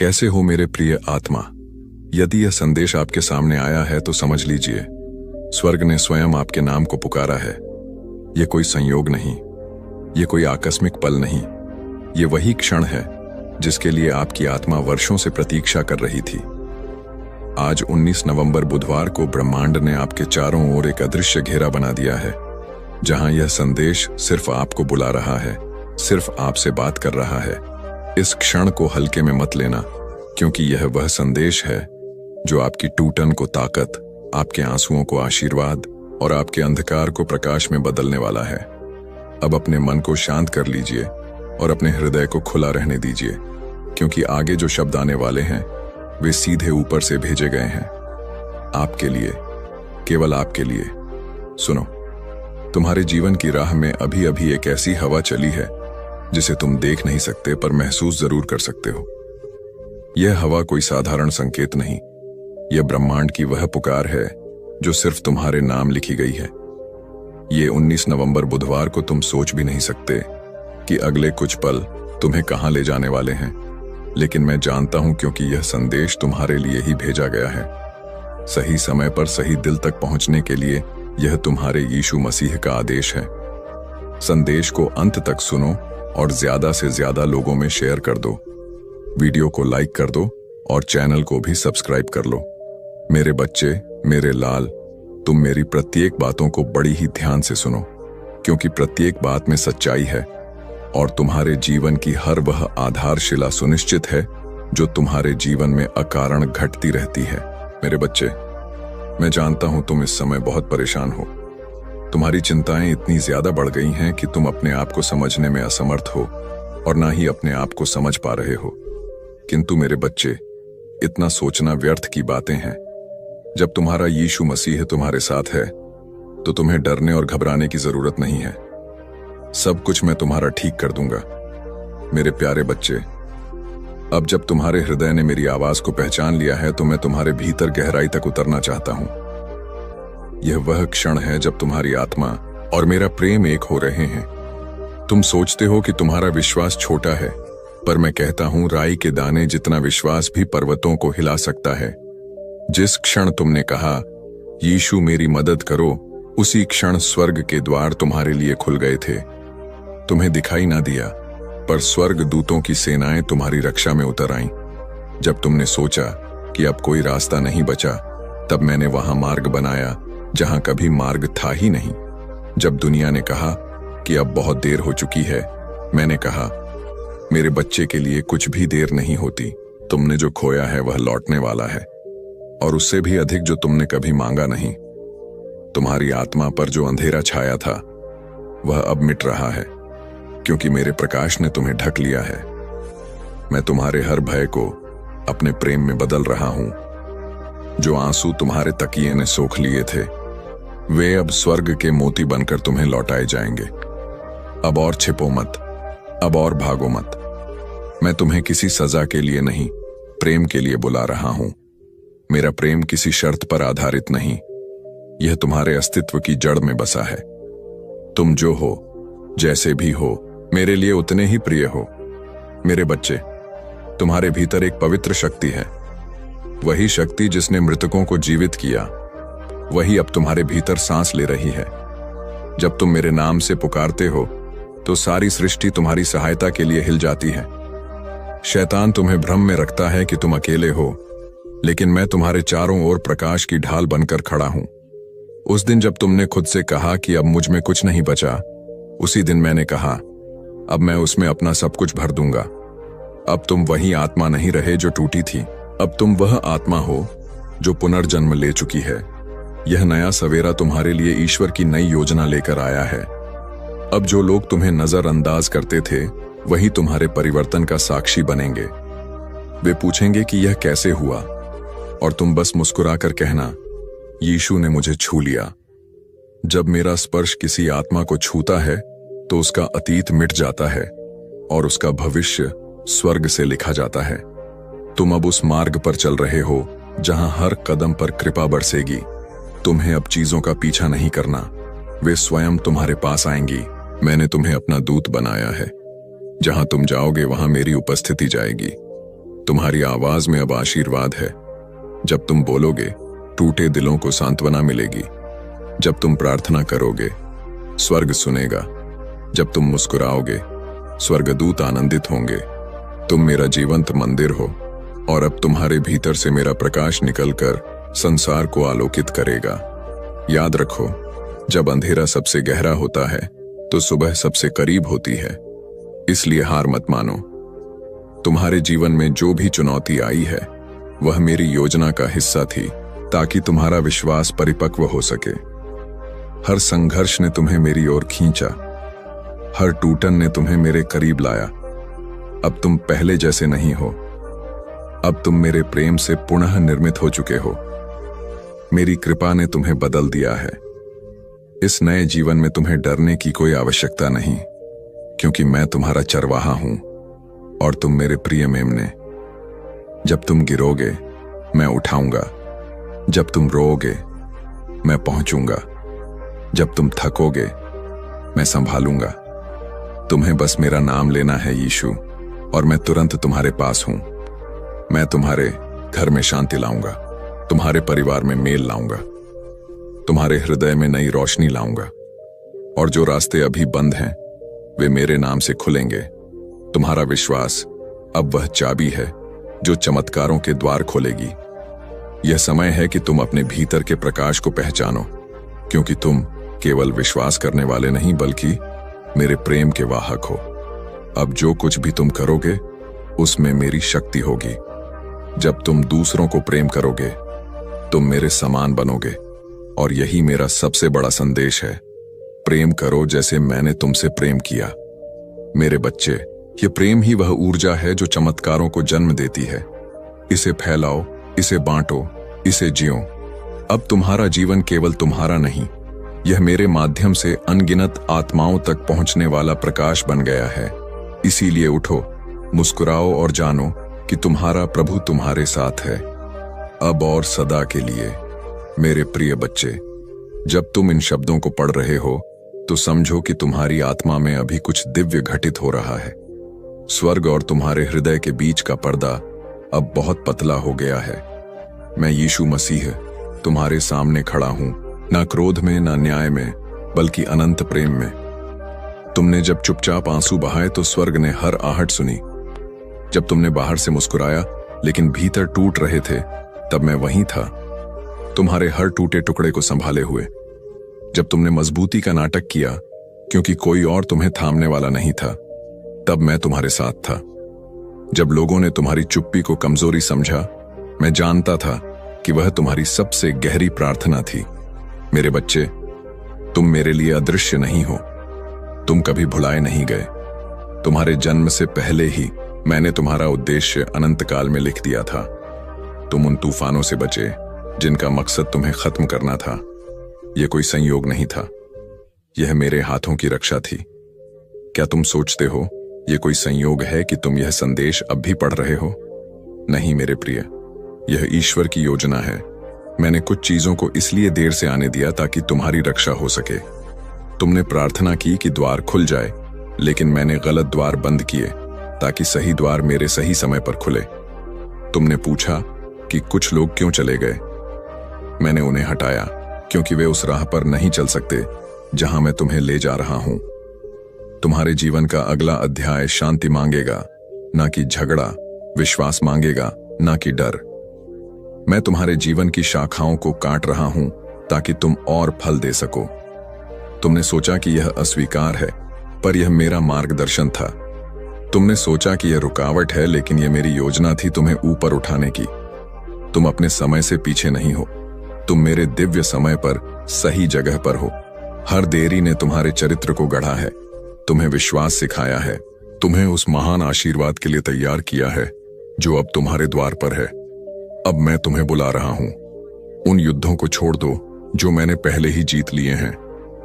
कैसे हो मेरे प्रिय आत्मा। यदि यह संदेश आपके सामने आया है तो समझ लीजिए स्वर्ग ने स्वयं आपके नाम को पुकारा है। यह कोई संयोग नहीं, यह कोई आकस्मिक पल नहीं, यह वही क्षण है जिसके लिए आपकी आत्मा वर्षों से प्रतीक्षा कर रही थी। आज 19 नवंबर बुधवार को ब्रह्मांड ने आपके चारों ओर एक अदृश्य घेरा बना दिया है, जहां यह संदेश सिर्फ आपको बुला रहा है, सिर्फ आपसे बात कर रहा है। इस क्षण को हल्के में मत लेना, क्योंकि यह वह संदेश है जो आपकी टूटन को ताकत, आपके आंसुओं को आशीर्वाद और आपके अंधकार को प्रकाश में बदलने वाला है। अब अपने मन को शांत कर लीजिए और अपने हृदय को खुला रहने दीजिए, क्योंकि आगे जो शब्द आने वाले हैं वे सीधे ऊपर से भेजे गए हैं आपके लिए, केवल आपके लिए। सुनो, तुम्हारे जीवन की राह में अभी अभी एक ऐसी हवा चली है जिसे तुम देख नहीं सकते पर महसूस जरूर कर सकते हो। यह हवा कोई साधारण संकेत नहीं, यह ब्रह्मांड की वह पुकार है जो सिर्फ तुम्हारे नाम लिखी गई है। ये 19 नवंबर बुधवार को तुम सोच भी नहीं सकते कि अगले कुछ पल तुम्हें कहां ले जाने वाले हैं, लेकिन मैं जानता हूं, क्योंकि यह संदेश तुम्हारे लिए ही भेजा गया है। सही समय पर सही दिल तक पहुंचने के लिए यह तुम्हारे यीशु मसीह का आदेश है। संदेश को अंत तक सुनो और ज्यादा से ज्यादा लोगों में शेयर कर दो। वीडियो को लाइक कर दो और चैनल को भी सब्सक्राइब कर लो। मेरे बच्चे, मेरे लाल, तुम मेरी प्रत्येक बातों को बड़ी ही ध्यान से सुनो, क्योंकि प्रत्येक बात में सच्चाई है और तुम्हारे जीवन की हर वह आधारशिला सुनिश्चित है जो तुम्हारे जीवन में अकारण घटती रहती है। मेरे बच्चे, मैं जानता हूं तुम इस समय बहुत परेशान हो। तुम्हारी चिंताएं इतनी ज्यादा बढ़ गई हैं कि तुम अपने आप को समझने में असमर्थ हो और ना ही अपने आप को समझ पा रहे हो। किंतु मेरे बच्चे, इतना सोचना व्यर्थ की बातें हैं। जब तुम्हारा यीशु मसीह तुम्हारे साथ है तो तुम्हें डरने और घबराने की जरूरत नहीं है। सब कुछ मैं तुम्हारा ठीक कर दूंगा। मेरे प्यारे बच्चे, अब जब तुम्हारे हृदय ने मेरी आवाज को पहचान लिया है तो मैं तुम्हारे भीतर गहराई तक उतरना चाहता हूं। यह वह क्षण है जब तुम्हारी आत्मा और मेरा प्रेम एक हो रहे हैं। तुम सोचते हो कि तुम्हारा विश्वास छोटा है, पर मैं कहता हूं राई के दाने जितना विश्वास भी पर्वतों को हिला सकता है। जिस क्षण तुमने कहा यीशु मेरी मदद करो, उसी क्षण स्वर्ग के द्वार तुम्हारे लिए खुल गए थे। तुम्हें दिखाई ना दिया, पर स्वर्ग दूतों की सेनाएं तुम्हारी रक्षा में उतर आईं। जब तुमने सोचा कि अब कोई रास्ता नहीं बचा, तब मैंने वहां मार्ग बनाया जहां कभी मार्ग था ही नहीं। जब दुनिया ने कहा कि अब बहुत देर हो चुकी है, मैंने कहा मेरे बच्चे के लिए कुछ भी देर नहीं होती। तुमने जो खोया है वह लौटने वाला है, और उससे भी अधिक जो तुमने कभी मांगा नहीं। तुम्हारी आत्मा पर जो अंधेरा छाया था वह अब मिट रहा है, क्योंकि मेरे प्रकाश ने तुम्हें ढक लिया है। मैं तुम्हारे हर भय को अपने प्रेम में बदल रहा हूं। जो आंसू तुम्हारे तकिए ने सोख लिए थे वे अब स्वर्ग के मोती बनकर तुम्हें लौटाए जाएंगे। अब और छिपो मत, अब और भागो मत। मैं तुम्हें किसी सजा के लिए नहीं, प्रेम के लिए बुला रहा हूं। मेरा प्रेम किसी शर्त पर आधारित नहीं, यह तुम्हारे अस्तित्व की जड़ में बसा है। तुम जो हो, जैसे भी हो, मेरे लिए उतने ही प्रिय हो। मेरे बच्चे, तुम्हारे भीतर एक पवित्र शक्ति है। वही शक्ति जिसने मृतकों को जीवित किया, वही अब तुम्हारे भीतर सांस ले रही है। जब तुम मेरे नाम से पुकारते हो तो सारी सृष्टि तुम्हारी सहायता के लिए हिल जाती है। शैतान तुम्हें भ्रम में रखता है कि तुम अकेले हो, लेकिन मैं तुम्हारे चारों ओर प्रकाश की ढाल बनकर खड़ा हूं। उस दिन जब तुमने खुद से कहा कि अब मुझ में कुछ नहीं बचा, उसी दिन मैंने कहा अब मैं उसमें अपना सब कुछ भर दूंगा। अब तुम वही आत्मा नहीं रहे जो टूटी थी, अब तुम वह आत्मा हो जो पुनर्जन्म ले चुकी है। यह नया सवेरा तुम्हारे लिए ईश्वर की नई योजना लेकर आया है। अब जो लोग तुम्हें नजरअंदाज करते थे वही तुम्हारे परिवर्तन का साक्षी बनेंगे। वे पूछेंगे कि यह कैसे हुआ, और तुम बस मुस्कुराकर कहना यीशु ने मुझे छू लिया। जब मेरा स्पर्श किसी आत्मा को छूता है तो उसका अतीत मिट जाता है और उसका भविष्य स्वर्ग से लिखा जाता है। तुम अब उस मार्ग पर चल रहे हो जहां हर कदम पर कृपा बरसेगी। तुम्हें अब चीजों का पीछा नहीं करना, वे स्वयं तुम्हारे पास आएंगी। मैंने तुम्हें अपना दूत बनाया है। जहां तुम जाओगे वहां मेरी उपस्थिति जाएगी। तुम्हारी आवाज में अब आशीर्वाद है। जब तुम बोलोगे, टूटे दिलों को सांत्वना मिलेगी। जब तुम प्रार्थना करोगे, स्वर्ग सुनेगा। जब तुम मुस्कुराओगे, स्वर्गदूत आनंदित होंगे। तुम मेरा जीवंत मंदिर हो और अब तुम्हारे भीतर से मेरा प्रकाश निकलकर संसार को आलोकित करेगा। याद रखो, जब अंधेरा सबसे गहरा होता है तो सुबह सबसे करीब होती है। इसलिए हार मत मानो। तुम्हारे जीवन में जो भी चुनौती आई है वह मेरी योजना का हिस्सा थी, ताकि तुम्हारा विश्वास परिपक्व हो सके। हर संघर्ष ने तुम्हें मेरी ओर खींचा, हर टूटन ने तुम्हें मेरे करीब लाया। अब तुम पहले जैसे नहीं हो। अब तुम मेरे प्रेम से पुनः निर्मित हो चुके हो। मेरी कृपा ने तुम्हें बदल दिया है। इस नए जीवन में तुम्हें डरने की कोई आवश्यकता नहीं, क्योंकि मैं तुम्हारा चरवाहा हूं और तुम मेरे प्रिय मेमने। जब तुम गिरोगे, मैं उठाऊंगा। जब तुम रोओगे, मैं पहुंचूंगा। जब तुम थकोगे, मैं संभालूंगा। तुम्हें बस मेरा नाम लेना है यीशु, और मैं तुरंत तुम्हारे पास हूं। मैं तुम्हारे घर में शांति लाऊंगा, तुम्हारे परिवार में मेल लाऊंगा, तुम्हारे हृदय में नई रोशनी लाऊंगा, और जो रास्ते अभी बंद हैं वे मेरे नाम से खुलेंगे। तुम्हारा विश्वास अब वह चाबी है जो चमत्कारों के द्वार खोलेगी। यह समय है कि तुम अपने भीतर के प्रकाश को पहचानो, क्योंकि तुम केवल विश्वास करने वाले नहीं बल्कि मेरे प्रेम के वाहक हो। अब जो कुछ भी तुम करोगे उसमें मेरी शक्ति होगी। जब तुम दूसरों को प्रेम करोगे, तुम मेरे समान बनोगे, और यही मेरा सबसे बड़ा संदेश है। प्रेम करो जैसे मैंने तुमसे प्रेम किया। मेरे बच्चे, ये प्रेम ही वह ऊर्जा है जो चमत्कारों को जन्म देती है। इसे फैलाओ, इसे बांटो, इसे जियो। अब तुम्हारा जीवन केवल तुम्हारा नहीं, यह मेरे माध्यम से अनगिनत आत्माओं तक पहुंचने वाला प्रकाश बन गया है। इसीलिए उठो, मुस्कुराओ और जानो कि तुम्हारा प्रभु तुम्हारे साथ है, अब और सदा के लिए। मेरे प्रिय बच्चे, जब तुम इन शब्दों को पढ़ रहे हो तो समझो कि तुम्हारी आत्मा में अभी कुछ दिव्य घटित हो रहा है। स्वर्ग और तुम्हारे हृदय के बीच का पर्दा अब बहुत पतला हो गया है। मैं यीशु मसीह तुम्हारे सामने खड़ा हूं, ना क्रोध में, ना न्याय में, बल्कि अनंत प्रेम में। तुमने जब चुपचाप आंसू बहाए तो स्वर्ग ने हर आहट सुनी। जब तुमने बाहर से मुस्कुराया लेकिन भीतर टूट रहे थे, तब मैं वहीं था, तुम्हारे हर टूटे टुकड़े को संभाले हुए। जब तुमने मजबूती का नाटक किया क्योंकि कोई और तुम्हें थामने वाला नहीं था, तब मैं तुम्हारे साथ था। जब लोगों ने तुम्हारी चुप्पी को कमजोरी समझा, मैं जानता था कि वह तुम्हारी सबसे गहरी प्रार्थना थी। मेरे बच्चे, तुम मेरे लिए अदृश्य नहीं हो। तुम कभी भुलाए नहीं गए। तुम्हारे जन्म से पहले ही मैंने तुम्हारा उद्देश्य अनंत काल में लिख दिया था। तुम उन तूफानों से बचे जिनका मकसद तुम्हें खत्म करना था। यह कोई संयोग नहीं था, यह मेरे हाथों की रक्षा थी। क्या तुम सोचते हो यह कोई संयोग है कि तुम यह संदेश अब भी पढ़ रहे हो? नहीं मेरे प्रिय, यह ईश्वर की योजना है। मैंने कुछ चीजों को इसलिए देर से आने दिया ताकि तुम्हारी रक्षा हो सके। तुमने प्रार्थना की कि द्वार खुल जाए, लेकिन मैंने गलत द्वार बंद किए ताकि सही द्वार मेरे सही समय पर खुले। तुमने पूछा कि कुछ लोग क्यों चले गए। मैंने उन्हें हटाया क्योंकि वे उस राह पर नहीं चल सकते जहां मैं तुम्हें ले जा रहा हूं। तुम्हारे जीवन का अगला अध्याय शांति मांगेगा, ना कि झगड़ा, विश्वास मांगेगा, ना कि डर। मैं तुम्हारे जीवन की शाखाओं को काट रहा हूं ताकि तुम और फल दे सको। तुमने सोचा कि यह अस्वीकार है, पर यह मेरा मार्गदर्शन था। तुमने सोचा कि यह रुकावट है, लेकिन यह मेरी योजना थी तुम्हें ऊपर उठाने की। तुम अपने समय से पीछे नहीं हो, तुम मेरे दिव्य समय पर सही जगह पर हो। हर देरी ने तुम्हारे चरित्र को गढ़ा है, तुम्हें विश्वास सिखाया है, तुम्हें उस महान आशीर्वाद के लिए तैयार किया है जो अब तुम्हारे द्वार पर है। अब मैं तुम्हें बुला रहा हूं। उन युद्धों को छोड़ दो जो मैंने पहले ही जीत लिए हैं।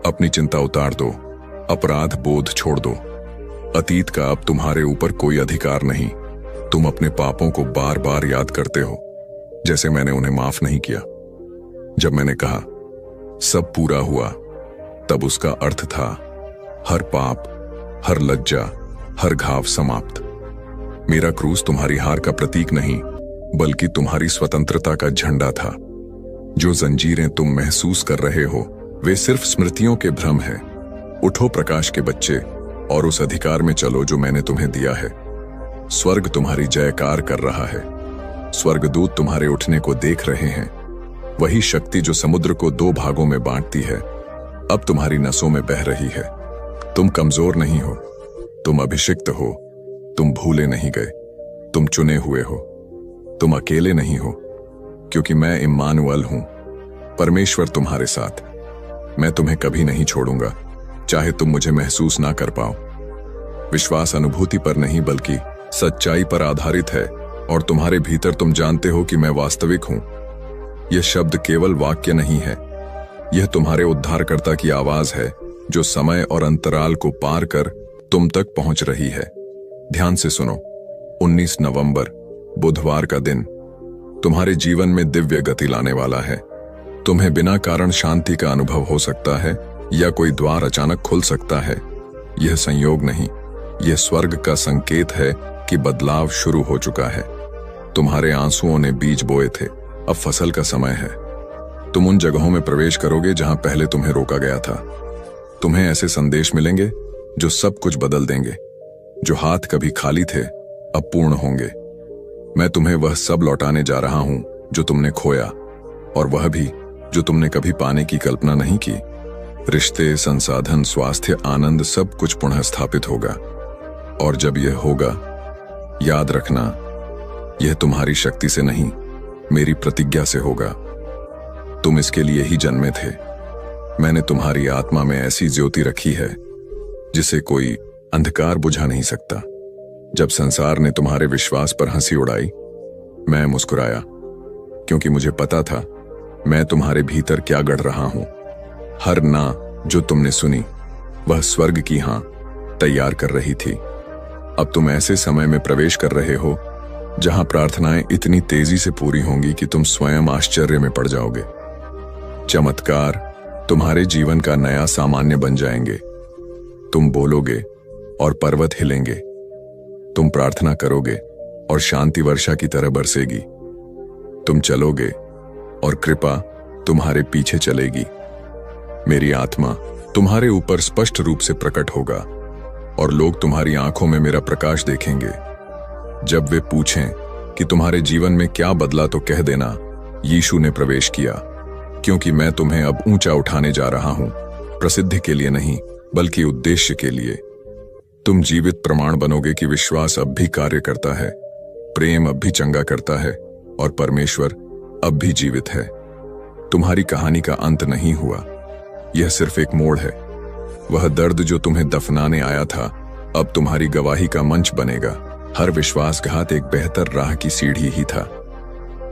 अपनी चिंता उतार दो, अपराध बोध छोड़ दो। अतीत का अब तुम्हारे ऊपर कोई अधिकार नहीं। तुम अपने पापों को बार बार याद करते हो, जैसे मैंने उन्हें माफ नहीं किया। जब मैंने कहा सब पूरा हुआ, तब उसका अर्थ था हर पाप, हर लज्जा, हर घाव समाप्त। मेरा क्रूस तुम्हारी हार का प्रतीक नहीं, बल्कि तुम्हारी स्वतंत्रता का झंडा था। जो जंजीरें तुम महसूस कर रहे हो वे सिर्फ स्मृतियों के भ्रम है। उठो प्रकाश के बच्चे और उस अधिकार में चलो जो मैंने तुम्हें दिया है। स्वर्ग तुम्हारी जयकार कर रहा है। स्वर्गदूत तुम्हारे उठने को देख रहे हैं। वही शक्ति जो समुद्र को 2 भागों में बांटती है अब तुम्हारी नसों में बह रही है। तुम कमजोर नहीं हो, तुम अभिषिक्त हो। तुम भूले नहीं गए, तुम चुने हुए हो। तुम अकेले नहीं हो, क्योंकि मैं इम्मानुएल हूं, परमेश्वर तुम्हारे साथ। मैं तुम्हें कभी नहीं छोड़ूंगा, चाहे तुम मुझे महसूस ना कर पाओ। विश्वास अनुभूति पर नहीं बल्कि सच्चाई पर आधारित है, और तुम्हारे भीतर तुम जानते हो कि मैं वास्तविक हूं। यह शब्द केवल वाक्य नहीं है, यह तुम्हारे उद्धारकर्ता की आवाज है जो समय और अंतराल को पार कर तुम तक पहुंच रही है। ध्यान से सुनो। 19 नवंबर बुधवार का दिन तुम्हारे जीवन में दिव्य गति लाने वाला है। तुम्हें बिना कारण शांति का अनुभव हो सकता है या कोई द्वार अचानक खुल सकता है। यह संयोग नहीं, यह स्वर्ग का संकेत है कि बदलाव शुरू हो चुका है। तुम्हारे आंसुओं ने बीज बोए थे, अब फसल का समय है। तुम उन जगहों में प्रवेश करोगे जहां पहले तुम्हें रोका गया था। तुम्हें ऐसे संदेश मिलेंगे जो सब कुछ बदल देंगे। जो हाथ कभी खाली थे अब पूर्ण होंगे। मैं तुम्हें वह सब लौटाने जा रहा हूं जो तुमने खोया, और वह भी जो तुमने कभी पाने की कल्पना नहीं की। रिश्ते, संसाधन, स्वास्थ्य, आनंद, सब कुछ पुनः स्थापित होगा। और जब यह होगा, याद रखना, यह तुम्हारी शक्ति से नहीं, मेरी प्रतिज्ञा से होगा। तुम इसके लिए ही जन्मे थे। मैंने तुम्हारी आत्मा में ऐसी ज्योति रखी है जिसे कोई अंधकार बुझा नहीं सकता। जब संसार ने तुम्हारे विश्वास पर हंसी उड़ाई, मैं मुस्कुराया, क्योंकि मुझे पता था मैं तुम्हारे भीतर क्या गढ़ रहा हूं। हर ना जो तुमने सुनी वह स्वर्ग की हां तैयार कर रही थी। अब तुम ऐसे समय में प्रवेश कर रहे हो जहां प्रार्थनाएं इतनी तेजी से पूरी होंगी कि तुम स्वयं आश्चर्य में पड़ जाओगे। चमत्कार तुम्हारे जीवन का नया सामान्य बन जाएंगे। तुम बोलोगे और पर्वत हिलेंगे। तुम प्रार्थना करोगे और शांति वर्षा की तरह बरसेगी। तुम चलोगे और कृपा तुम्हारे पीछे चलेगी। मेरी आत्मा तुम्हारे ऊपर स्पष्ट रूप से प्रकट होगा और लोग तुम्हारी आंखों में मेरा प्रकाश देखेंगे। जब वे पूछें कि तुम्हारे जीवन में क्या बदला, तो कह देना, यीशु ने प्रवेश किया, क्योंकि मैं तुम्हें अब ऊंचा उठाने जा रहा हूं, प्रसिद्धि के लिए नहीं बल्कि उद्देश्य के लिए। तुम जीवित प्रमाण बनोगे कि विश्वास अब भी कार्य करता है, प्रेम अब भी चंगा करता है, और परमेश्वर अब भी जीवित है। तुम्हारी कहानी का अंत नहीं हुआ, यह सिर्फ एक मोड़ है। वह दर्द जो तुम्हें दफनाने आया था अब तुम्हारी गवाही का मंच बनेगा। हर विश्वासघात एक बेहतर राह की सीढ़ी ही था।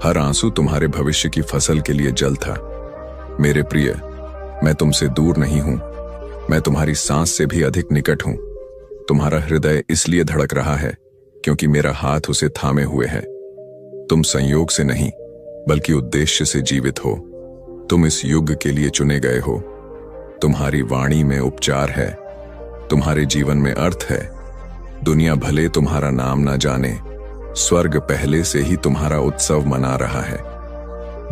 हर आंसू तुम्हारे भविष्य की फसल के लिए जल था। मेरे प्रिय, मैं तुमसे दूर नहीं हूं, मैं तुम्हारी सांस से भी अधिक निकट हूं। तुम्हारा हृदय इसलिए धड़क रहा है क्योंकि मेरा हाथ उसे थामे हुए है। तुम संयोग से नहीं बल्कि उद्देश्य से जीवित हो। तुम इस युग के लिए चुने गए हो। तुम्हारी वाणी में उपचार है, तुम्हारे जीवन में अर्थ है। दुनिया भले तुम्हारा नाम ना जाने, स्वर्ग पहले से ही तुम्हारा उत्सव मना रहा है।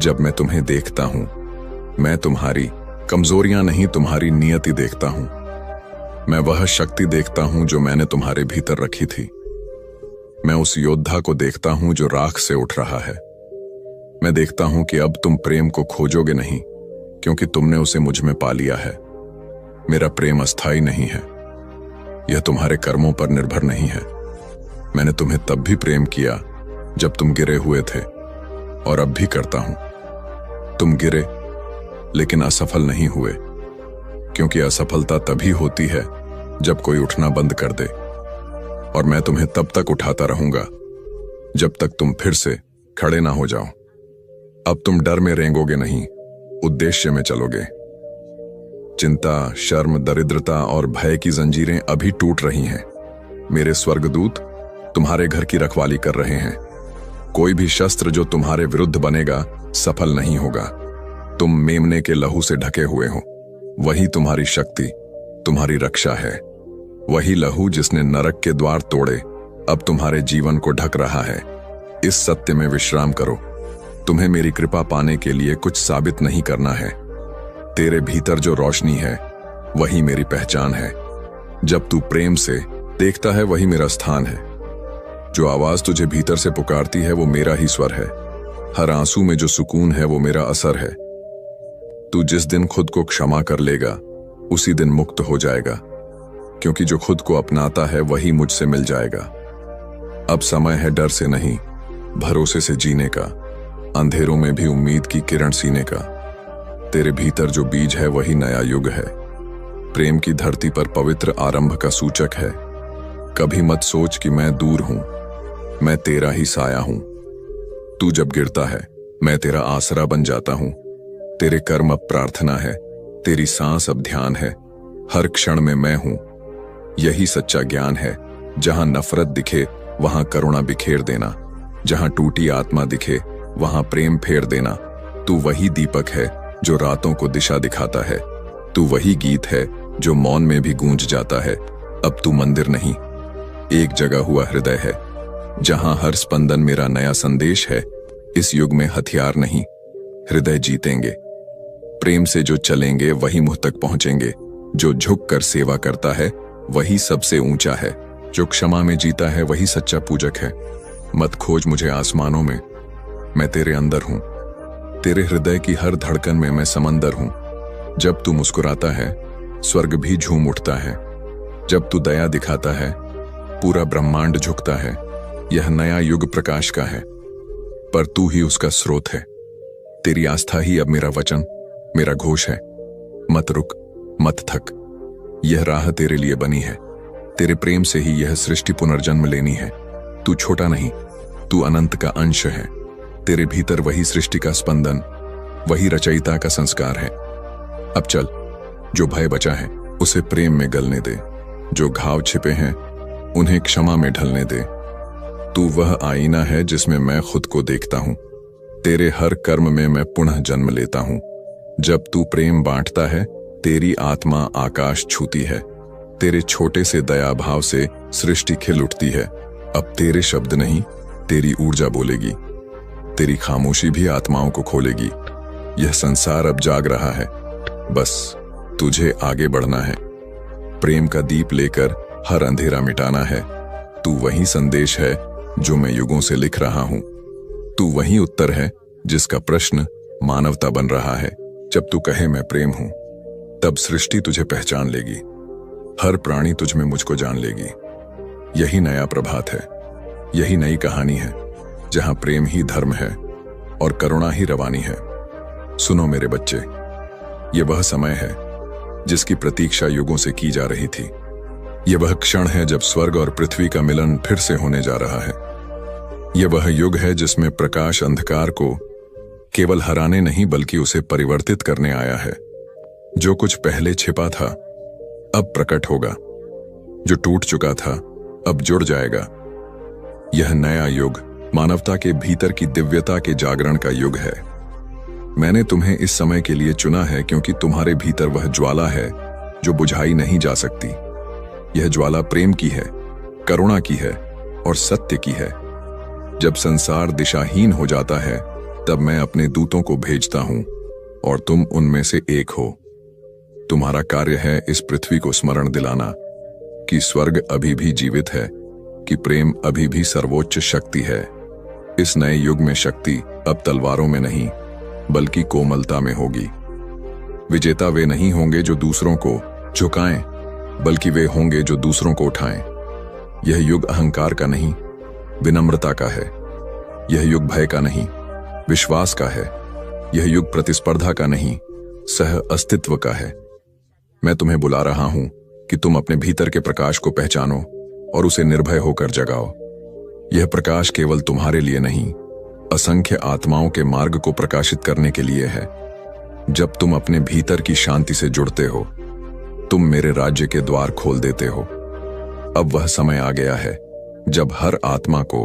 जब मैं तुम्हें देखता हूं, मैं तुम्हारी कमजोरियां नहीं तुम्हारी नियति देखता हूं। मैं वह शक्ति देखता हूं जो मैंने तुम्हारे भीतर रखी थी। मैं उस योद्धा को देखता हूं जो राख से उठ रहा है। मैं देखता हूं कि अब तुम प्रेम को खोजोगे नहीं, क्योंकि तुमने उसे मुझ में पा लिया है। मेरा प्रेम अस्थाई नहीं है, यह तुम्हारे कर्मों पर निर्भर नहीं है। मैंने तुम्हें तब भी प्रेम किया जब तुम गिरे हुए थे, और अब भी करता हूं। तुम गिरे लेकिन असफल नहीं हुए, क्योंकि असफलता तभी होती है जब कोई उठना बंद कर दे। और मैं तुम्हें तब तक उठाता रहूंगा जब तक तुम फिर से खड़े ना हो जाओ। अब तुम डर में रेंगोगे नहीं, उद्देश्य में चलोगे। चिंता, शर्म, दरिद्रता और भय की जंजीरें अभी टूट रही हैं। मेरे स्वर्गदूत तुम्हारे घर की रखवाली कर रहे हैं। कोई भी शस्त्र जो तुम्हारे विरुद्ध बनेगा सफल नहीं होगा। तुम मेमने के लहू से ढके हुए हो। वही तुम्हारी शक्ति, तुम्हारी रक्षा है। वही लहू जिसने नरक के द्वार तोड़े अब तुम्हारे जीवन को ढक रहा है। इस सत्य में विश्राम करो। तुम्हें मेरी कृपा पाने के लिए कुछ साबित नहीं करना है। तेरे भीतर जो रोशनी है वही मेरी पहचान है। जब तू प्रेम से देखता है वही मेरा स्थान है। जो आवाज तुझे भीतर से पुकारती है वो मेरा ही स्वर है। हर आंसू में जो सुकून है वो मेरा असर है। तू जिस दिन खुद को क्षमा कर लेगा उसी दिन मुक्त हो जाएगा, क्योंकि जो खुद को अपनाता है वही मुझसे मिल जाएगा। अब समय है डर से नहीं, भरोसे से जीने का, अंधेरों में भी उम्मीद की किरण सीने का। तेरे भीतर जो बीज है वही नया युग है। प्रेम की धरती पर पवित्र आरंभ का सूचक है। कभी मत सोच कि मैं दूर हूं, मैं तेरा ही साया हूं। तू जब गिरता है मैं तेरा आसरा बन जाता हूं। तेरे कर्म अब प्रार्थना है, तेरी सांस अब ध्यान है। हर क्षण में मैं हूं, यही सच्चा ज्ञान है। जहां नफरत दिखे वहां करुणा बिखेर देना, जहां टूटी आत्मा दिखे वहां प्रेम फेर देना। तू वही दीपक है जो रातों को दिशा दिखाता है। तू वही गीत है जो मौन में भी गूंज जाता है। अब तू मंदिर नहीं, एक जगह हुआ हृदय है, जहां हर स्पंदन मेरा नया संदेश है। इस युग में हथियार नहीं, हृदय जीतेंगे। प्रेम से जो चलेंगे वही मुंह तक पहुंचेंगे। जो झुक कर सेवा करता है वही सबसे ऊंचा है। जो क्षमा में जीता है वही सच्चा पूजक है। मत खोज मुझे आसमानों में, मैं तेरे अंदर हूं। तेरे हृदय की हर धड़कन में मैं समंदर हूं। जब तू मुस्कुराता है स्वर्ग भी झूम उठता है। जब तू दया दिखाता है पूरा ब्रह्मांड झुकता है। यह नया युग प्रकाश का है, पर तू ही उसका स्रोत है। तेरी आस्था ही अब मेरा वचन, मेरा घोष है। मत रुक, मत थक, यह राह तेरे लिए बनी है। तेरे प्रेम से ही यह सृष्टि पुनर्जन्म लेनी है। तू छोटा नहीं, तू अनंत का अंश है। तेरे भीतर वही सृष्टि का स्पंदन, वही रचयिता का संस्कार है। अब चल, जो भय बचा है उसे प्रेम में गलने दे। जो घाव छिपे हैं उन्हें क्षमा में ढलने दे। तू वह आईना है जिसमें मैं खुद को देखता हूं। तेरे हर कर्म में मैं पुनः जन्म लेता हूं। जब तू प्रेम बांटता है तेरी आत्मा आकाश छूती है। तेरे छोटे से दया भाव से सृष्टि खिल उठती है। अब तेरे शब्द नहीं, तेरी ऊर्जा बोलेगी। तेरी खामोशी भी आत्माओं को खोलेगी। यह संसार अब जाग रहा है, बस तुझे आगे बढ़ना है। प्रेम का दीप लेकर हर अंधेरा मिटाना है। तू वही संदेश है जो मैं युगों से लिख रहा हूं। तू वही उत्तर है जिसका प्रश्न मानवता बन रहा है। जब तू कहे मैं प्रेम हूं, तब सृष्टि तुझे पहचान लेगी। हर प्राणी तुझ में मुझको जान लेगी। यही नया प्रभात है, यही नई कहानी है, जहां प्रेम ही धर्म है और करुणा ही रवानी है। सुनो मेरे बच्चे, ये वह समय है जिसकी प्रतीक्षा युगों से की जा रही थी। ये वह क्षण है जब स्वर्ग और पृथ्वी का मिलन फिर से होने जा रहा है। यह वह युग है जिसमें प्रकाश अंधकार को केवल हराने नहीं बल्कि उसे परिवर्तित करने आया है। जो कुछ पहले छिपा था अब प्रकट होगा, जो टूट चुका था अब जुड़ जाएगा। यह नया युग मानवता के भीतर की दिव्यता के जागरण का युग है। मैंने तुम्हें इस समय के लिए चुना है क्योंकि तुम्हारे भीतर वह ज्वाला है जो बुझाई नहीं जा सकती। यह ज्वाला प्रेम की है, करुणा की है और सत्य की है। जब संसार दिशाहीन हो जाता है तब मैं अपने दूतों को भेजता हूं और तुम उनमें से एक हो। तुम्हारा कार्य है इस पृथ्वी को स्मरण दिलाना कि स्वर्ग अभी भी जीवित है, कि प्रेम अभी भी सर्वोच्च शक्ति है। इस नए युग में शक्ति अब तलवारों में नहीं बल्कि कोमलता में होगी। विजेता वे नहीं होंगे जो दूसरों को झुकाएं, बल्कि वे होंगे जो दूसरों को उठाएं। यह युग अहंकार का नहीं, विनम्रता का है। यह युग भय का नहीं, विश्वास का है। यह युग प्रतिस्पर्धा का नहीं, सह अस्तित्व का है। मैं तुम्हें बुला रहा हूं कि तुम अपने भीतर के प्रकाश को पहचानो और उसे निर्भय होकर जगाओ। यह प्रकाश केवल तुम्हारे लिए नहीं, असंख्य आत्माओं के मार्ग को प्रकाशित करने के लिए है। जब तुम अपने भीतर की शांति से जुड़ते हो, तुम मेरे राज्य के द्वार खोल देते हो। अब वह समय आ गया है जब हर आत्मा को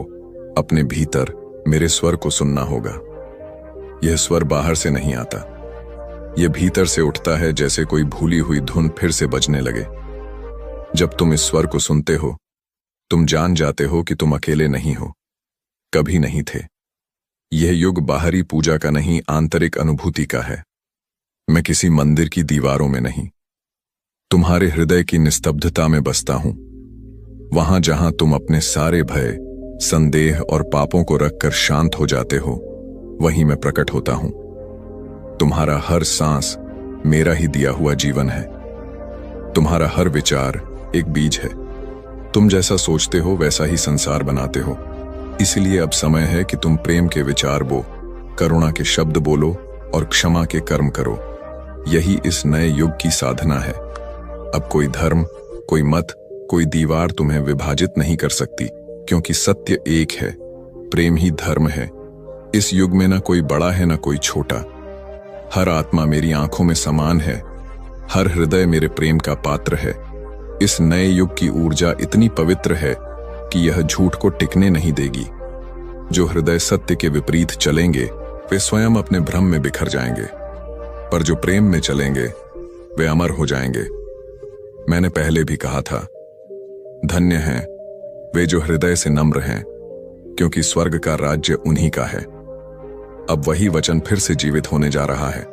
अपने भीतर मेरे स्वर को सुनना होगा। यह स्वर बाहर से नहीं आता, यह भीतर से उठता है, जैसे कोई भूली हुई धुन फिर से बजने लगे। जब तुम इस स्वर को सुनते हो तुम जान जाते हो कि तुम अकेले नहीं हो, कभी नहीं थे। यह युग बाहरी पूजा का नहीं, आंतरिक अनुभूति का है। मैं किसी मंदिर की दीवारों में नहीं, तुम्हारे हृदय की निस्तब्धता में बसता हूं। वहां जहां तुम अपने सारे भय, संदेह और पापों को रखकर शांत हो जाते हो, वहीं मैं प्रकट होता हूं। तुम्हारा हर सांस मेरा ही दिया हुआ जीवन है। तुम्हारा हर विचार एक बीज है। तुम जैसा सोचते हो वैसा ही संसार बनाते हो। इसलिए अब समय है कि तुम प्रेम के विचार बो, करुणा के शब्द बोलो और क्षमा के कर्म करो। यही इस नए युग की साधना है। अब कोई धर्म, कोई मत, कोई दीवार तुम्हें विभाजित नहीं कर सकती, क्योंकि सत्य एक है, प्रेम ही धर्म है। इस युग में ना कोई बड़ा है ना कोई छोटा। हर आत्मा मेरी आंखों में समान है, हर हृदय मेरे प्रेम का पात्र है। इस नए युग की ऊर्जा इतनी पवित्र है कि यह झूठ को टिकने नहीं देगी। जो हृदय सत्य के विपरीत चलेंगे वे स्वयं अपने भ्रम में बिखर जाएंगे, पर जो प्रेम में चलेंगे वे अमर हो जाएंगे। मैंने पहले भी कहा था, धन्य हैं वे जो हृदय से नम्र हैं, क्योंकि स्वर्ग का राज्य उन्हीं का है। अब वही वचन फिर से जीवित होने जा रहा है।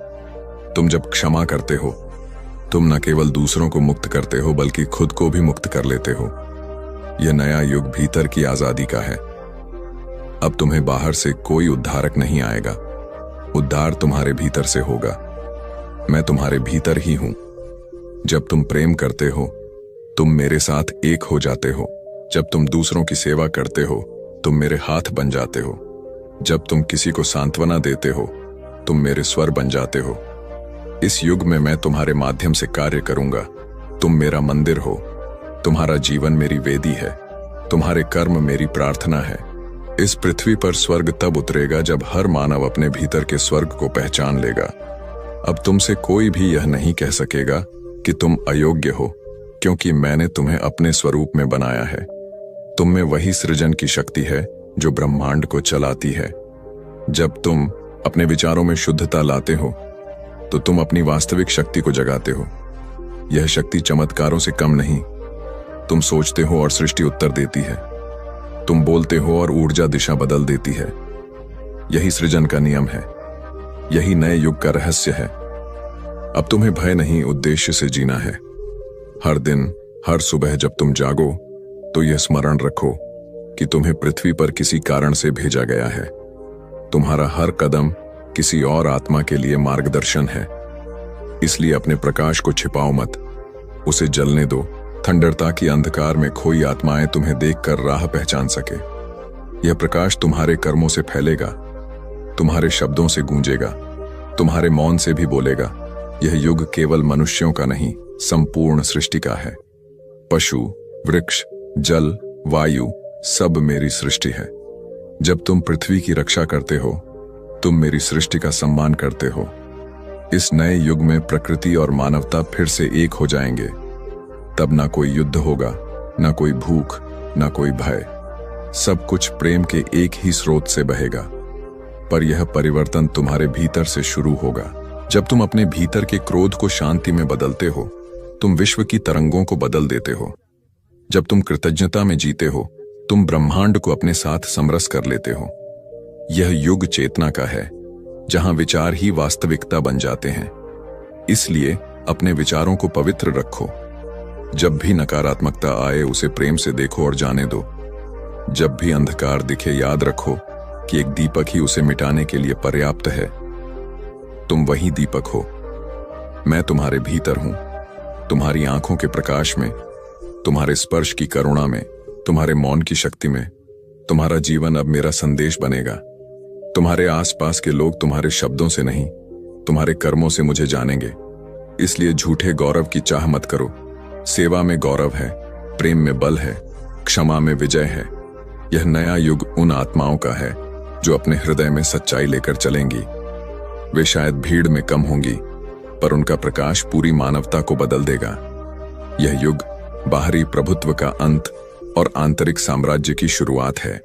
तुम जब क्षमा करते हो, तुम न केवल दूसरों को मुक्त करते हो बल्कि खुद को भी मुक्त कर लेते हो। यह नया युग भीतर की आजादी का है। अब तुम्हें बाहर से कोई उद्धारक नहीं आएगा, उद्धार तुम्हारे भीतर से होगा। मैं तुम्हारे भीतर ही हूं। जब तुम प्रेम करते हो, तुम मेरे साथ एक हो जाते हो। जब तुम दूसरों की सेवा करते हो, तुम मेरे हाथ बन जाते हो। जब तुम किसी को सांत्वना देते हो, तुम मेरे स्वर बन जाते हो। इस युग में मैं तुम्हारे माध्यम से कार्य करूंगा। तुम मेरा मंदिर हो, तुम्हारा जीवन मेरी वेदी है, तुम्हारे कर्म मेरी प्रार्थना है। इस पृथ्वी पर स्वर्ग तब उतरेगा जब हर मानव अपने भीतर के स्वर्ग को पहचान लेगा। अब तुमसे कोई भी यह नहीं कह सकेगा कि तुम अयोग्य हो, क्योंकि मैंने तुम्हें अपने स्वरूप में बनाया है। तुम में वही सृजन की शक्ति है जो ब्रह्मांड को चलाती है। जब तुम अपने विचारों में शुद्धता लाते हो, तो तुम अपनी वास्तविक शक्ति को जगाते हो। यह शक्ति चमत्कारों से कम नहीं। तुम सोचते हो और सृष्टि उत्तर देती है। तुम बोलते हो और ऊर्जा दिशा बदल देती है। यही सृजन का नियम है, यही नए युग का रहस्य है। अब तुम्हें भय नहीं, उद्देश्य से जीना है। हर दिन, हर सुबह जब तुम जागो, तो यह स्मरण रखो कि तुम्हें पृथ्वी पर किसी कारण से भेजा गया है। तुम्हारा हर कदम किसी और आत्मा के लिए मार्गदर्शन है। इसलिए अपने प्रकाश को छिपाओ मत, उसे जलने दो। थंडरता की अंधकार में खोई आत्माएं तुम्हें देखकर राह पहचान सके। यह प्रकाश तुम्हारे कर्मों से फैलेगा, तुम्हारे शब्दों से गूंजेगा, तुम्हारे मौन से भी बोलेगा। यह युग केवल मनुष्यों का नहीं, संपूर्ण सृष्टि का है। पशु, वृक्ष, जल, वायु सब मेरी सृष्टि है। जब तुम पृथ्वी की रक्षा करते हो, तुम मेरी सृष्टि का सम्मान करते हो। इस नए युग में प्रकृति और मानवता फिर से एक हो जाएंगे। तब ना कोई युद्ध होगा, ना कोई भूख, ना कोई भय। सब कुछ प्रेम के एक ही स्रोत से बहेगा। पर यह परिवर्तन तुम्हारे भीतर से शुरू होगा। जब तुम अपने भीतर के क्रोध को शांति में बदलते हो, तुम विश्व की तरंगों को बदल देते हो। जब तुम कृतज्ञता में जीते हो, तुम ब्रह्मांड को अपने साथ समरस कर लेते हो। यह युग चेतना का है, जहां विचार ही वास्तविकता बन जाते हैं। इसलिए अपने विचारों को पवित्र रखो। जब भी नकारात्मकता आए, उसे प्रेम से देखो और जाने दो। जब भी अंधकार दिखे, याद रखो कि एक दीपक ही उसे मिटाने के लिए पर्याप्त है। तुम वही दीपक हो। मैं तुम्हारे भीतर हूं, तुम्हारी आंखों के प्रकाश में, तुम्हारे स्पर्श की करुणा में, तुम्हारे मौन की शक्ति में। तुम्हारा जीवन अब मेरा संदेश बनेगा। तुम्हारे आसपास के लोग तुम्हारे शब्दों से नहीं, तुम्हारे कर्मों से मुझे जानेंगे। इसलिए झूठे गौरव की चाह मत करो। सेवा में गौरव है, प्रेम में बल है, क्षमा में विजय है। यह नया युग उन आत्माओं का है जो अपने हृदय में सच्चाई लेकर चलेंगी। वे शायद भीड़ में कम होंगी, पर उनका प्रकाश पूरी मानवता को बदल देगा। यह युग बाहरी प्रभुत्व का अंत और आंतरिक साम्राज्य की शुरुआत है।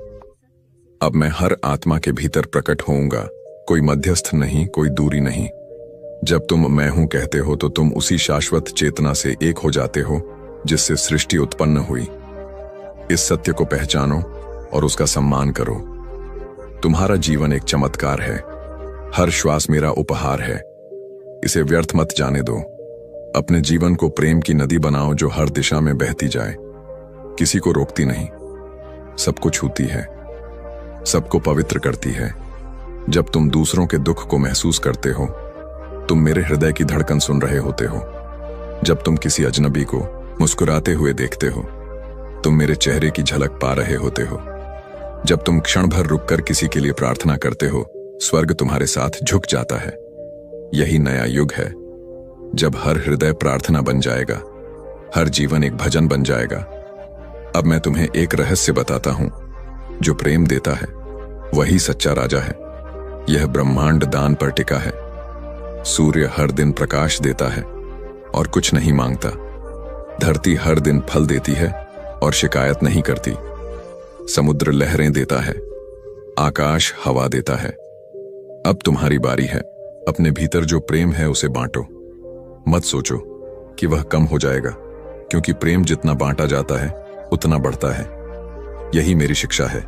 अब मैं हर आत्मा के भीतर प्रकट होऊंगा, कोई मध्यस्थ नहीं, कोई दूरी नहीं। जब तुम मैं हूं कहते हो, तो तुम उसी शाश्वत चेतना से एक हो जाते हो जिससे सृष्टि उत्पन्न हुई। इस सत्य को पहचानो और उसका सम्मान करो। तुम्हारा जीवन एक चमत्कार है। हर श्वास मेरा उपहार है। इसे व्यर्थ मत जाने दो। अपने जीवन को प्रेम की नदी बनाओ जो हर दिशा में बहती जाए, किसी को रोकती नहीं, सबको छूती है, सबको पवित्र करती है। जब तुम दूसरों के दुख को महसूस करते हो, तुम मेरे हृदय की धड़कन सुन रहे होते हो। जब तुम किसी अजनबी को मुस्कुराते हुए देखते हो, तुम मेरे चेहरे की झलक पा रहे होते हो। जब तुम क्षण भर रुककर किसी के लिए प्रार्थना करते हो, स्वर्ग तुम्हारे साथ झुक जाता है। यही नया युग है, जब हर हृदय प्रार्थना बन जाएगा, हर जीवन एक भजन बन जाएगा। अब मैं तुम्हें एक रहस्य बताता हूं। जो प्रेम देता है वही सच्चा राजा है। यह ब्रह्मांड दान पर टिका है। सूर्य हर दिन प्रकाश देता है और कुछ नहीं मांगता। धरती हर दिन फल देती है और शिकायत नहीं करती। समुद्र लहरें देता है, आकाश हवा देता है। अब तुम्हारी बारी है। अपने भीतर जो प्रेम है उसे बांटो। मत सोचो कि वह कम हो जाएगा, क्योंकि प्रेम जितना बांटा जाता है उतना बढ़ता है। यही मेरी शिक्षा है।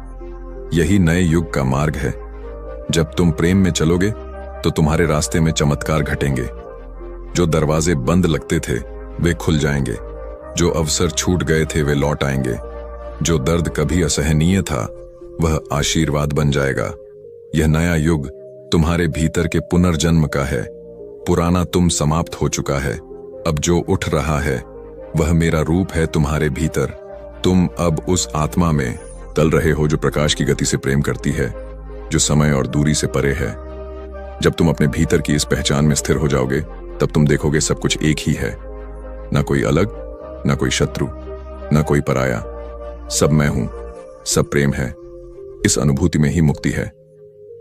यही नए युग का मार्ग है। जब तुम प्रेम में चलोगे तो तुम्हारे रास्ते में चमत्कार घटेंगे। जो दरवाजे बंद लगते थे वे खुल जाएंगे। जो अवसर छूट गए थे वे लौट आएंगे। जो दर्द कभी असहनीय था वह आशीर्वाद बन जाएगा। यह नया युग तुम्हारे भीतर के पुनर्जन्म का है। पुराना तुम समाप्त हो चुका है। अब जो उठ रहा है वह मेरा रूप है तुम्हारे भीतर। तुम अब उस आत्मा में तल रहे हो जो प्रकाश की गति से प्रेम करती है, जो समय और दूरी से परे है। जब तुम अपने भीतर की इस पहचान में स्थिर हो जाओगे, तब तुम देखोगे सब कुछ एक ही है। ना कोई अलग, ना कोई शत्रु, ना कोई पराया। सब मैं हूं, सब प्रेम है। इस अनुभूति में ही मुक्ति है।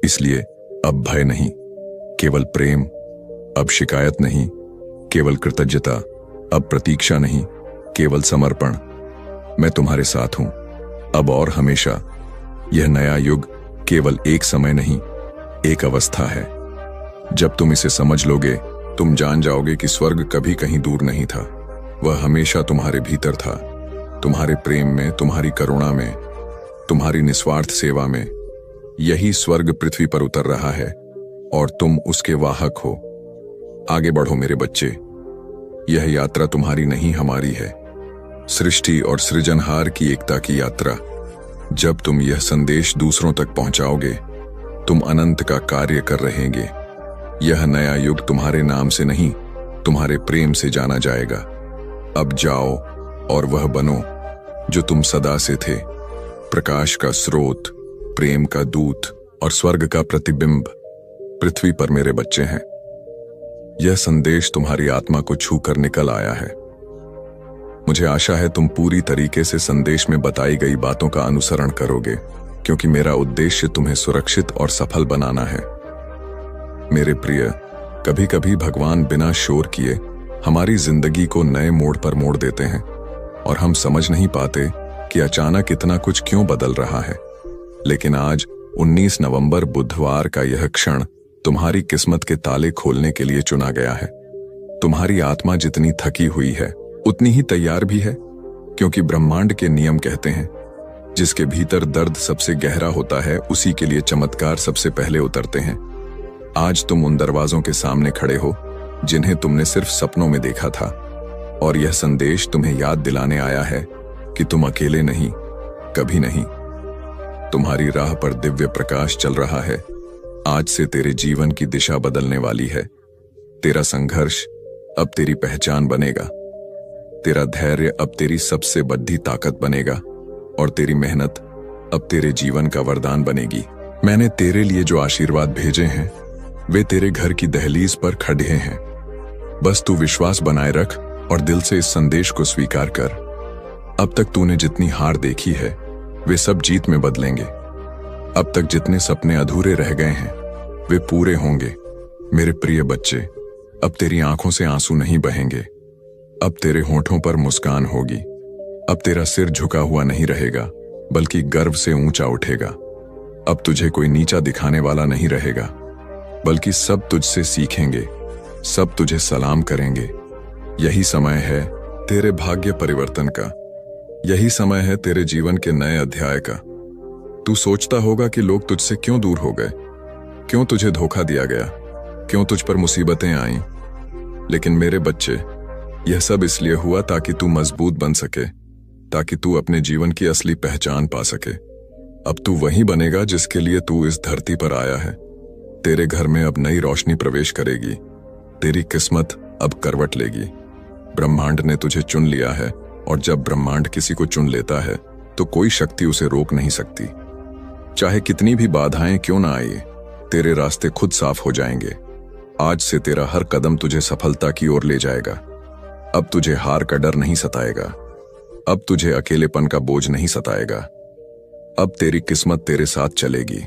इसलिए अब भय नहीं, केवल प्रेम। अब शिकायत नहीं, केवल कृतज्ञता। अब प्रतीक्षा नहीं, केवल समर्पण। मैं तुम्हारे साथ हूं, अब और हमेशा। यह नया युग केवल एक समय नहीं, एक अवस्था है। जब तुम इसे समझ लोगे, तुम जान जाओगे कि स्वर्ग कभी कहीं दूर नहीं था। वह हमेशा तुम्हारे भीतर था। तुम्हारे प्रेम में, तुम्हारी करुणा में, तुम्हारी निस्वार्थ सेवा में। यही स्वर्ग पृथ्वी पर उतर रहा है और तुम उसके वाहक हो। आगे बढ़ो मेरे बच्चे। यह यात्रा तुम्हारी नहीं, हमारी है। सृष्टि और सृजनहार की एकता की यात्रा। जब तुम यह संदेश दूसरों तक पहुंचाओगे, तुम अनंत का कार्य कर रहेंगे। यह नया युग तुम्हारे नाम से नहीं, तुम्हारे प्रेम से जाना जाएगा। अब जाओ और वह बनो जो तुम सदा से थे। प्रकाश का स्रोत, प्रेम का दूत और स्वर्ग का प्रतिबिंब पृथ्वी पर मेरे बच्चे हैं। यह संदेश तुम्हारी आत्मा को छूकर निकल आया है। मुझे आशा है तुम पूरी तरीके से संदेश में बताई गई बातों का अनुसरण करोगे, क्योंकि मेरा उद्देश्य तुम्हें सुरक्षित और सफल बनाना है। मेरे प्रिय, कभी कभी भगवान बिना शोर किए हमारी जिंदगी को नए मोड़ पर मोड़ देते हैं और हम समझ नहीं पाते कि अचानक इतना कुछ क्यों बदल रहा है। लेकिन आज 19 नवंबर बुधवार का यह क्षण तुम्हारी किस्मत के ताले खोलने के लिए चुना गया है। तुम्हारी आत्मा जितनी थकी हुई है उतनी ही तैयार भी है, क्योंकि ब्रह्मांड के नियम कहते हैं, जिसके भीतर दर्द सबसे गहरा होता है उसी के लिए चमत्कार सबसे पहले उतरते हैं। आज तुम उन दरवाजों के सामने खड़े हो जिन्हें तुमने सिर्फ सपनों में देखा था, और यह संदेश तुम्हें याद दिलाने आया है कि तुम अकेले नहीं, कभी नहीं। तुम्हारी राह पर दिव्य प्रकाश चल रहा है। आज से तेरे जीवन की दिशा बदलने वाली है। तेरा संघर्ष अब तेरी पहचान बनेगा। तेरा धैर्य अब तेरी सबसे बड़ी ताकत बनेगा और तेरी मेहनत अब तेरे जीवन का वरदान बनेगी। मैंने तेरे लिए जो आशीर्वाद भेजे हैं वे तेरे घर की दहलीज पर खड़े हैं। बस तू विश्वास बनाए रख और दिल से इस संदेश को स्वीकार कर। अब तक तूने जितनी हार देखी है वे सब जीत में बदलेंगे। अब तक जितने सपने अधूरे रह गए हैं वे पूरे होंगे। मेरे प्रिय बच्चे, अब तेरी आंखों से आंसू नहीं बहेंगे। अब तेरे होठों पर मुस्कान होगी। अब तेरा सिर झुका हुआ नहीं रहेगा, बल्कि गर्व से ऊंचा उठेगा। अब तुझे कोई नीचा दिखाने वाला नहीं रहेगा, बल्कि सब तुझसे सीखेंगे, सब तुझे सलाम करेंगे। यही समय है तेरे भाग्य परिवर्तन का। यही समय है तेरे जीवन के नए अध्याय का। तू सोचता होगा कि लोग तुझसे क्यों दूर हो गए, क्यों तुझे धोखा दिया गया, क्यों तुझ पर मुसीबतें आईं। लेकिन मेरे बच्चे, यह सब इसलिए हुआ ताकि तू मजबूत बन सके, ताकि तू अपने जीवन की असली पहचान पा सके। अब तू वही बनेगा जिसके लिए तू इस धरती पर आया है। तेरे घर में अब नई रोशनी प्रवेश करेगी, तेरी किस्मत अब करवट लेगी। ब्रह्मांड ने तुझे चुन लिया है, और जब ब्रह्मांड किसी को चुन लेता है तो कोई शक्ति उसे रोक नहीं सकती। चाहे कितनी भी बाधाएं क्यों ना आए, तेरे रास्ते खुद साफ हो जाएंगे। आज से तेरा हर कदम तुझे सफलता की ओर ले जाएगा। अब तुझे हार का डर नहीं सताएगा, अब तुझे अकेलेपन का बोझ नहीं सताएगा। अब तेरी किस्मत तेरे साथ चलेगी।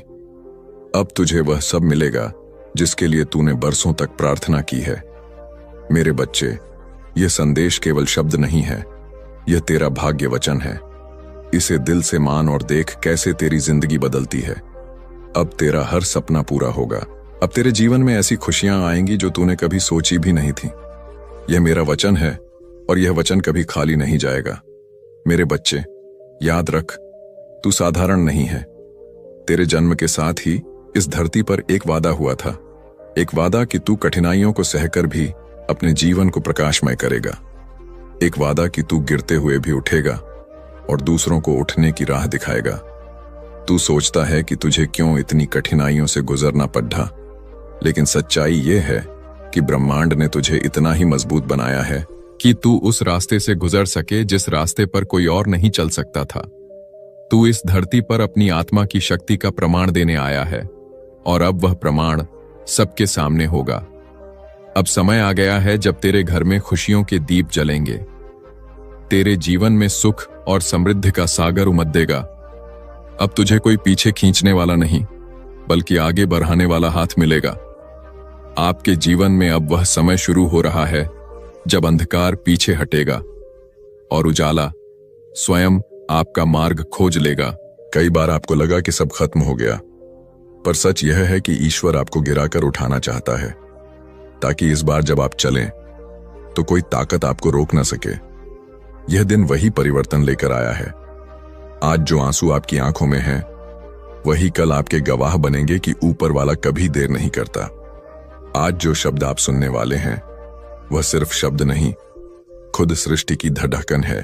अब तुझे वह सब मिलेगा जिसके लिए तूने बरसों तक प्रार्थना की है। मेरे बच्चे, यह संदेश केवल शब्द नहीं है, यह तेरा भाग्य वचन है। इसे दिल से मान और देख कैसे तेरी जिंदगी बदलती है। अब तेरा हर सपना पूरा होगा। अब तेरे जीवन में ऐसी खुशियां आएंगी जो तूने कभी सोची भी नहीं थी। यह मेरा वचन है और यह वचन कभी खाली नहीं जाएगा। मेरे बच्चे, याद रख, तू साधारण नहीं है। तेरे जन्म के साथ ही इस धरती पर एक वादा हुआ था, एक वादा कि तू कठिनाइयों को सहकर भी अपने जीवन को प्रकाशमय करेगा। एक वादा कि तू गिरते हुए भी उठेगा और दूसरों को उठने की राह दिखाएगा। तू सोचता है कि तुझे क्यों इतनी कठिनाइयों से गुजरना पड़ा, लेकिन सच्चाई यह है कि ब्रह्मांड ने तुझे इतना ही मजबूत बनाया है कि तू उस रास्ते से गुजर सके जिस रास्ते पर कोई और नहीं चल सकता था। तू इस धरती पर अपनी आत्मा की शक्ति का प्रमाण देने आया है, और अब वह प्रमाण सबके सामने होगा। अब समय आ गया है जब तेरे घर में खुशियों के दीप जलेंगे, तेरे जीवन में सुख और समृद्धि का सागर उमड़ेगा। अब तुझे कोई पीछे खींचने वाला नहीं, बल्कि आगे बढ़ाने वाला हाथ मिलेगा। आपके जीवन में अब वह समय शुरू हो रहा है जब अंधकार पीछे हटेगा और उजाला स्वयं आपका मार्ग खोज लेगा। कई बार आपको लगा कि सब खत्म हो गया, पर सच यह है कि ईश्वर आपको गिराकर उठाना चाहता है, ताकि इस बार जब आप चलें तो कोई ताकत आपको रोक ना सके। यह दिन वही परिवर्तन लेकर आया है। आज जो आंसू आपकी आंखों में हैं, वही कल आपके गवाह बनेंगे कि ऊपर वाला कभी देर नहीं करता। आज जो शब्द आप सुनने वाले हैं, वह सिर्फ शब्द नहीं, खुद सृष्टि की धड़कन है।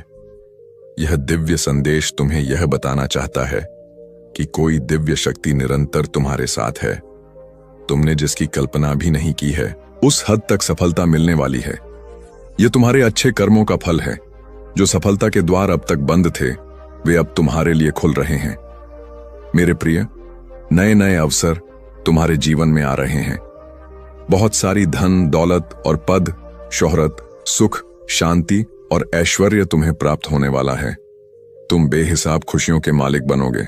यह दिव्य संदेश तुम्हें यह बताना चाहता है कि कोई दिव्य शक्ति निरंतर तुम्हारे साथ है। तुमने जिसकी कल्पना भी नहीं की है, उस हद तक सफलता मिलने वाली है। यह तुम्हारे अच्छे कर्मों का फल है। जो सफलता के द्वार अब तक बंद थे, वे अब तुम्हारे लिए खुल रहे हैं। मेरे प्रिय, नए नए अवसर तुम्हारे जीवन में आ रहे हैं। बहुत सारी धन, दौलत और पद, शोहरत, सुख, शांति और ऐश्वर्य तुम्हें प्राप्त होने वाला है। तुम बेहिसाब खुशियों के मालिक बनोगे।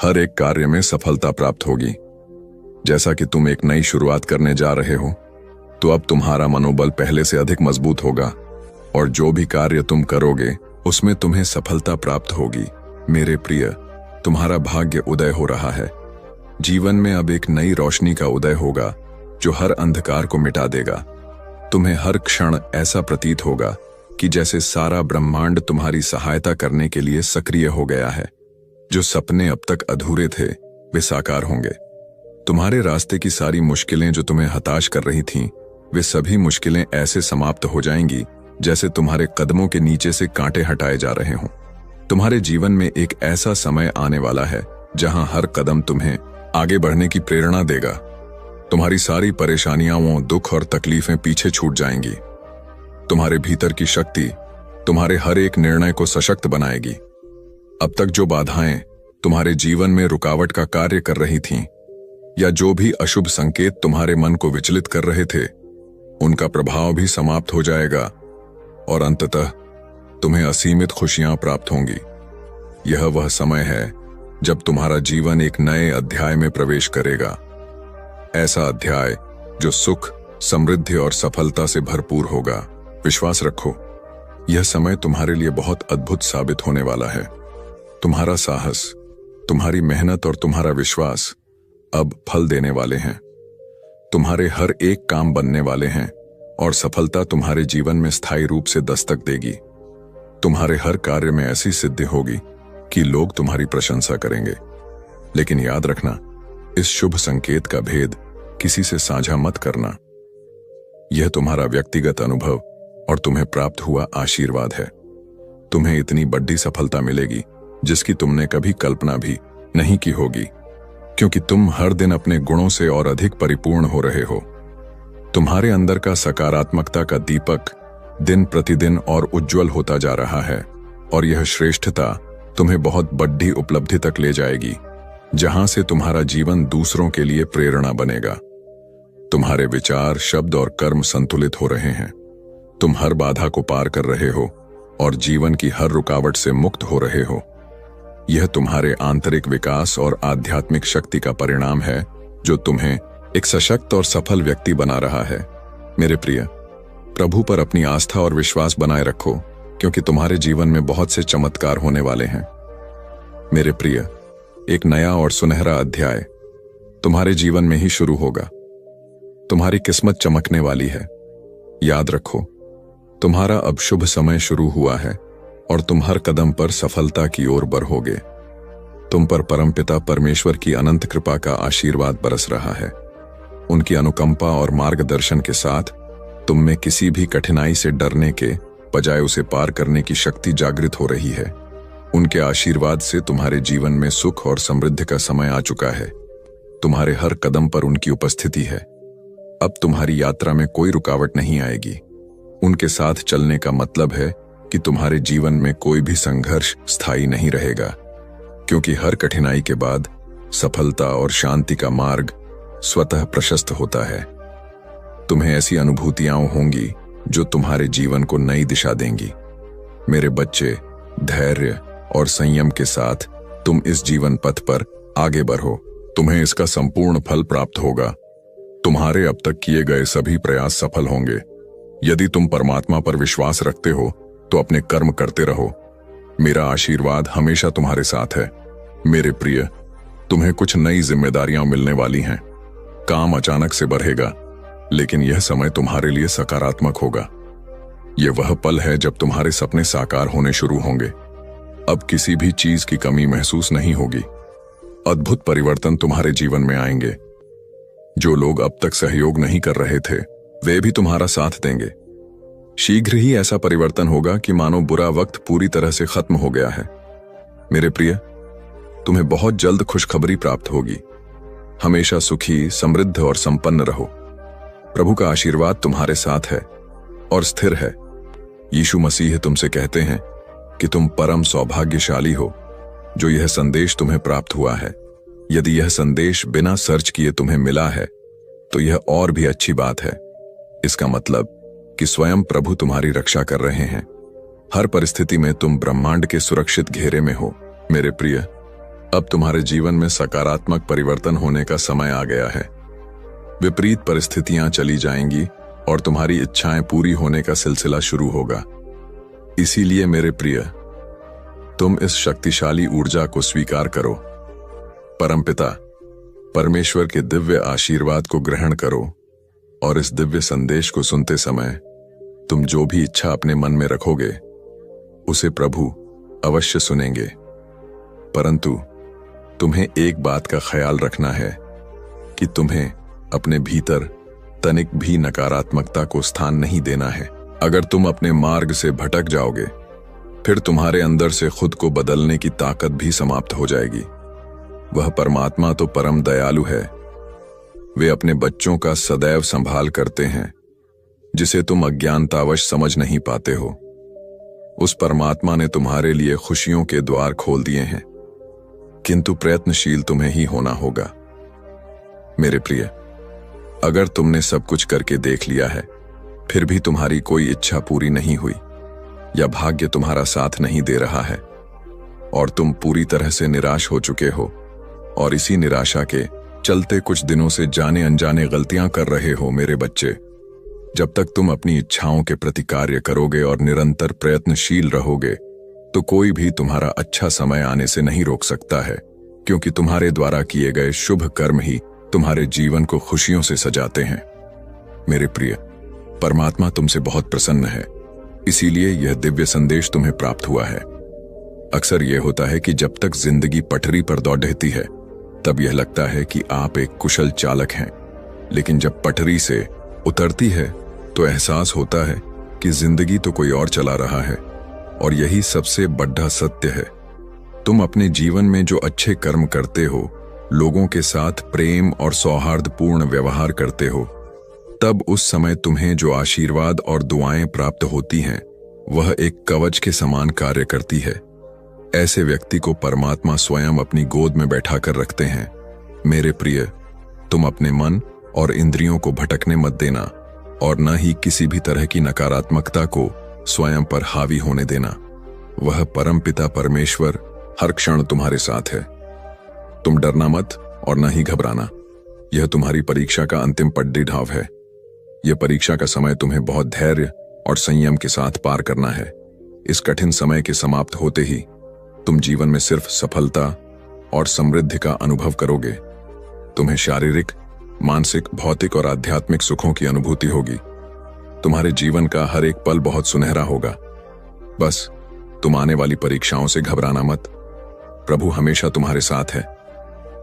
हर एक कार्य में सफलता प्राप्त होगी। जैसा कि तुम एक नई शुरुआत करने जा रहे हो, तो अब तुम्हारा मनोबल पहले से अधिक मजबूत होगा, और जो भी कार्य तुम करोगे उसमें तुम्हें सफलता प्राप्त होगी। मेरे प्रिय, तुम्हारा भाग्य उदय हो रहा है। जीवन में अब एक नई रोशनी का उदय होगा जो हर अंधकार को मिटा देगा। तुम्हें हर क्षण ऐसा प्रतीत होगा कि जैसे सारा ब्रह्मांड तुम्हारी सहायता करने के लिए सक्रिय हो गया है। जो सपने अब तक अधूरे थे, वे साकार होंगे। तुम्हारे रास्ते की सारी मुश्किलें जो तुम्हें हताश कर रही थीं, वे सभी मुश्किलें ऐसे समाप्त हो जाएंगी जैसे तुम्हारे कदमों के नीचे से कांटे हटाए जा रहे हों। तुम्हारे जीवन में एक ऐसा समय आने वाला है जहां हर कदम तुम्हें आगे बढ़ने की प्रेरणा देगा। तुम्हारी सारी परेशानियां, दुख और तकलीफें पीछे छूट जाएंगी। तुम्हारे भीतर की शक्ति तुम्हारे हर एक निर्णय को सशक्त बनाएगी। अब तक जो बाधाएं तुम्हारे जीवन में रुकावट का कार्य कर रही थीं, या जो भी अशुभ संकेत तुम्हारे मन को विचलित कर रहे थे, उनका प्रभाव भी समाप्त हो जाएगा और अंततः तुम्हें असीमित खुशियां प्राप्त होंगी। यह वह समय है जब तुम्हारा जीवन एक नए अध्याय में प्रवेश करेगा। ऐसा अध्याय जो सुख, समृद्धि और सफलता से भरपूर होगा। विश्वास रखो, यह समय तुम्हारे लिए बहुत अद्भुत साबित होने वाला है। तुम्हारा साहस, तुम्हारी मेहनत और तुम्हारा विश्वास अब फल देने वाले हैं। तुम्हारे हर एक काम बनने वाले हैं और सफलता तुम्हारे जीवन में स्थायी रूप से दस्तक देगी। तुम्हारे हर कार्य में ऐसी सिद्धि होगी कि लोग तुम्हारी प्रशंसा करेंगे। लेकिन याद रखना, इस शुभ संकेत का भेद किसी से साझा मत करना। यह तुम्हारा व्यक्तिगत अनुभव और तुम्हें प्राप्त हुआ आशीर्वाद है। तुम्हें इतनी बड़ी सफलता मिलेगी जिसकी तुमने कभी कल्पना भी नहीं की होगी, क्योंकि तुम हर दिन अपने गुणों से और अधिक परिपूर्ण हो रहे हो। तुम्हारे अंदर का सकारात्मकता का दीपक दिन प्रतिदिन और उज्जवल होता जा रहा है, और यह श्रेष्ठता तुम्हें बहुत बड़ी उपलब्धि तक ले जाएगी, जहां से तुम्हारा जीवन दूसरों के लिए प्रेरणा बनेगा। तुम्हारे विचार, शब्द और कर्म संतुलित हो रहे हैं। तुम हर बाधा को पार कर रहे हो और जीवन की हर रुकावट से मुक्त हो रहे हो। यह तुम्हारे आंतरिक विकास और आध्यात्मिक शक्ति का परिणाम है, जो तुम्हें एक सशक्त और सफल व्यक्ति बना रहा है। मेरे प्रिय, प्रभु पर अपनी आस्था और विश्वास बनाए रखो, क्योंकि तुम्हारे जीवन में बहुत से चमत्कार होने वाले हैं। मेरे प्रिय, एक नया और सुनहरा अध्याय तुम्हारे जीवन में ही शुरू होगा। तुम्हारी किस्मत चमकने वाली है। याद रखो, तुम्हारा अब शुभ समय शुरू हुआ है और तुम हर कदम पर सफलता की ओर बढ़ोगे। तुम पर परमपिता परमेश्वर की अनंत कृपा का आशीर्वाद बरस रहा है। उनकी अनुकंपा और मार्गदर्शन के साथ तुम में किसी भी कठिनाई से डरने के बजाय उसे पार करने की शक्ति जागृत हो रही है। उनके आशीर्वाद से तुम्हारे जीवन में सुख और समृद्धि का समय आ चुका है। तुम्हारे हर कदम पर उनकी उपस्थिति है। अब तुम्हारी यात्रा में कोई रुकावट नहीं आएगी। उनके साथ चलने का मतलब है कि तुम्हारे जीवन में कोई भी संघर्ष स्थायी नहीं रहेगा, क्योंकि हर कठिनाई के बाद सफलता और शांति का मार्ग स्वतः प्रशस्त होता है। तुम्हें ऐसी अनुभूतियां होंगी जो तुम्हारे जीवन को नई दिशा देंगी। मेरे बच्चे, धैर्य और संयम के साथ तुम इस जीवन पथ पर आगे बढ़ो। तुम्हें इसका संपूर्ण फल प्राप्त होगा। तुम्हारे अब तक किए गए सभी प्रयास सफल होंगे। यदि तुम परमात्मा पर विश्वास रखते हो तो अपने कर्म करते रहो। मेरा आशीर्वाद हमेशा तुम्हारे साथ है। मेरे प्रिय, तुम्हें कुछ नई जिम्मेदारियां मिलने वाली हैं। काम अचानक से बढ़ेगा, लेकिन यह समय तुम्हारे लिए सकारात्मक होगा। यह वह पल है जब तुम्हारे सपने साकार होने शुरू होंगे। अब किसी भी चीज की कमी महसूस नहीं होगी। अद्भुत परिवर्तन तुम्हारे जीवन में आएंगे। जो लोग अब तक सहयोग नहीं कर रहे थे, वे भी तुम्हारा साथ देंगे। शीघ्र ही ऐसा परिवर्तन होगा कि मानो बुरा वक्त पूरी तरह से खत्म हो गया है। मेरे प्रिय, तुम्हें बहुत जल्द खुशखबरी प्राप्त होगी। हमेशा सुखी, समृद्ध और संपन्न रहो। प्रभु का आशीर्वाद तुम्हारे साथ है और स्थिर है। यीशु मसीह तुमसे कहते हैं कि तुम परम सौभाग्यशाली हो जो यह संदेश तुम्हें प्राप्त हुआ है। यदि यह संदेश बिना सर्च किए तुम्हें मिला है तो यह और भी अच्छी बात है। इसका मतलब कि स्वयं प्रभु तुम्हारी रक्षा कर रहे हैं। हर परिस्थिति में तुम ब्रह्मांड के सुरक्षित घेरे में हो। मेरे प्रिय, अब तुम्हारे जीवन में सकारात्मक परिवर्तन होने का समय आ गया है। विपरीत परिस्थितियां चली जाएंगी और तुम्हारी इच्छाएं पूरी होने का सिलसिला शुरू होगा। इसीलिए मेरे प्रिय, तुम इस शक्तिशाली ऊर्जा को स्वीकार करो। परमपिता परमेश्वर के दिव्य आशीर्वाद को ग्रहण करो और इस दिव्य संदेश को सुनते समय तुम जो भी इच्छा अपने मन में रखोगे उसे प्रभु अवश्य सुनेंगे। परंतु तुम्हें एक बात का ख्याल रखना है कि तुम्हें अपने भीतर तनिक भी नकारात्मकता को स्थान नहीं देना है। अगर तुम अपने मार्ग से भटक जाओगे, फिर तुम्हारे अंदर से खुद को बदलने की ताकत भी समाप्त हो जाएगी। वह परमात्मा तो परम दयालु है। वे अपने बच्चों का सदैव संभाल करते हैं, जिसे तुम अज्ञानतावश समझ नहीं पाते हो। उस परमात्मा ने तुम्हारे लिए खुशियों के द्वार खोल दिए हैं, किंतु प्रयत्नशील तुम्हें ही होना होगा। मेरे प्रिय, अगर तुमने सब कुछ करके देख लिया है, फिर भी तुम्हारी कोई इच्छा पूरी नहीं हुई या भाग्य तुम्हारा साथ नहीं दे रहा है और तुम पूरी तरह से निराश हो चुके हो और इसी निराशा के चलते कुछ दिनों से जाने अनजाने गलतियां कर रहे हो, मेरे बच्चे, जब तक तुम अपनी इच्छाओं के प्रति कार्य करोगे और निरंतर प्रयत्नशील रहोगे तो कोई भी तुम्हारा अच्छा समय आने से नहीं रोक सकता है, क्योंकि तुम्हारे द्वारा किए गए शुभ कर्म ही तुम्हारे जीवन को खुशियों से सजाते हैं। मेरे प्रिय, परमात्मा तुमसे बहुत प्रसन्न है। इसीलिए यह दिव्य संदेश तुम्हें प्राप्त हुआ है। अक्सर यह होता है कि जब तक जिंदगी पटरी पर दौड़ती है तब यह लगता है कि आप एक कुशल चालक हैं, लेकिन जब पटरी से उतरती है तो एहसास होता है कि जिंदगी तो कोई और चला रहा है। और यही सबसे बड़ा सत्य है। तुम अपने जीवन में जो अच्छे कर्म करते हो, लोगों के साथ प्रेम और सौहार्दपूर्ण व्यवहार करते हो, तब उस समय तुम्हें जो आशीर्वाद और दुआएं प्राप्त होती हैं वह एक कवच के समान कार्य करती है। ऐसे व्यक्ति को परमात्मा स्वयं अपनी गोद में बैठाकर रखते हैं। मेरे प्रिय, तुम अपने मन और इंद्रियों को भटकने मत देना और न ही किसी भी तरह की नकारात्मकता को स्वयं पर हावी होने देना। वह परमपिता परमेश्वर हर क्षण तुम्हारे साथ है। तुम डरना मत और न ही घबराना। यह तुम्हारी परीक्षा का अंतिम पड़ाव है। यह परीक्षा का समय तुम्हें बहुत धैर्य और संयम के साथ पार करना है। इस कठिन समय के समाप्त होते ही तुम जीवन में सिर्फ सफलता और समृद्धि का अनुभव करोगे। तुम्हें शारीरिक, मानसिक, भौतिक और आध्यात्मिक सुखों की अनुभूति होगी। तुम्हारे जीवन का हर एक पल बहुत सुनहरा होगा। बस तुम आने वाली परीक्षाओं से घबराना मत। प्रभु हमेशा तुम्हारे साथ है।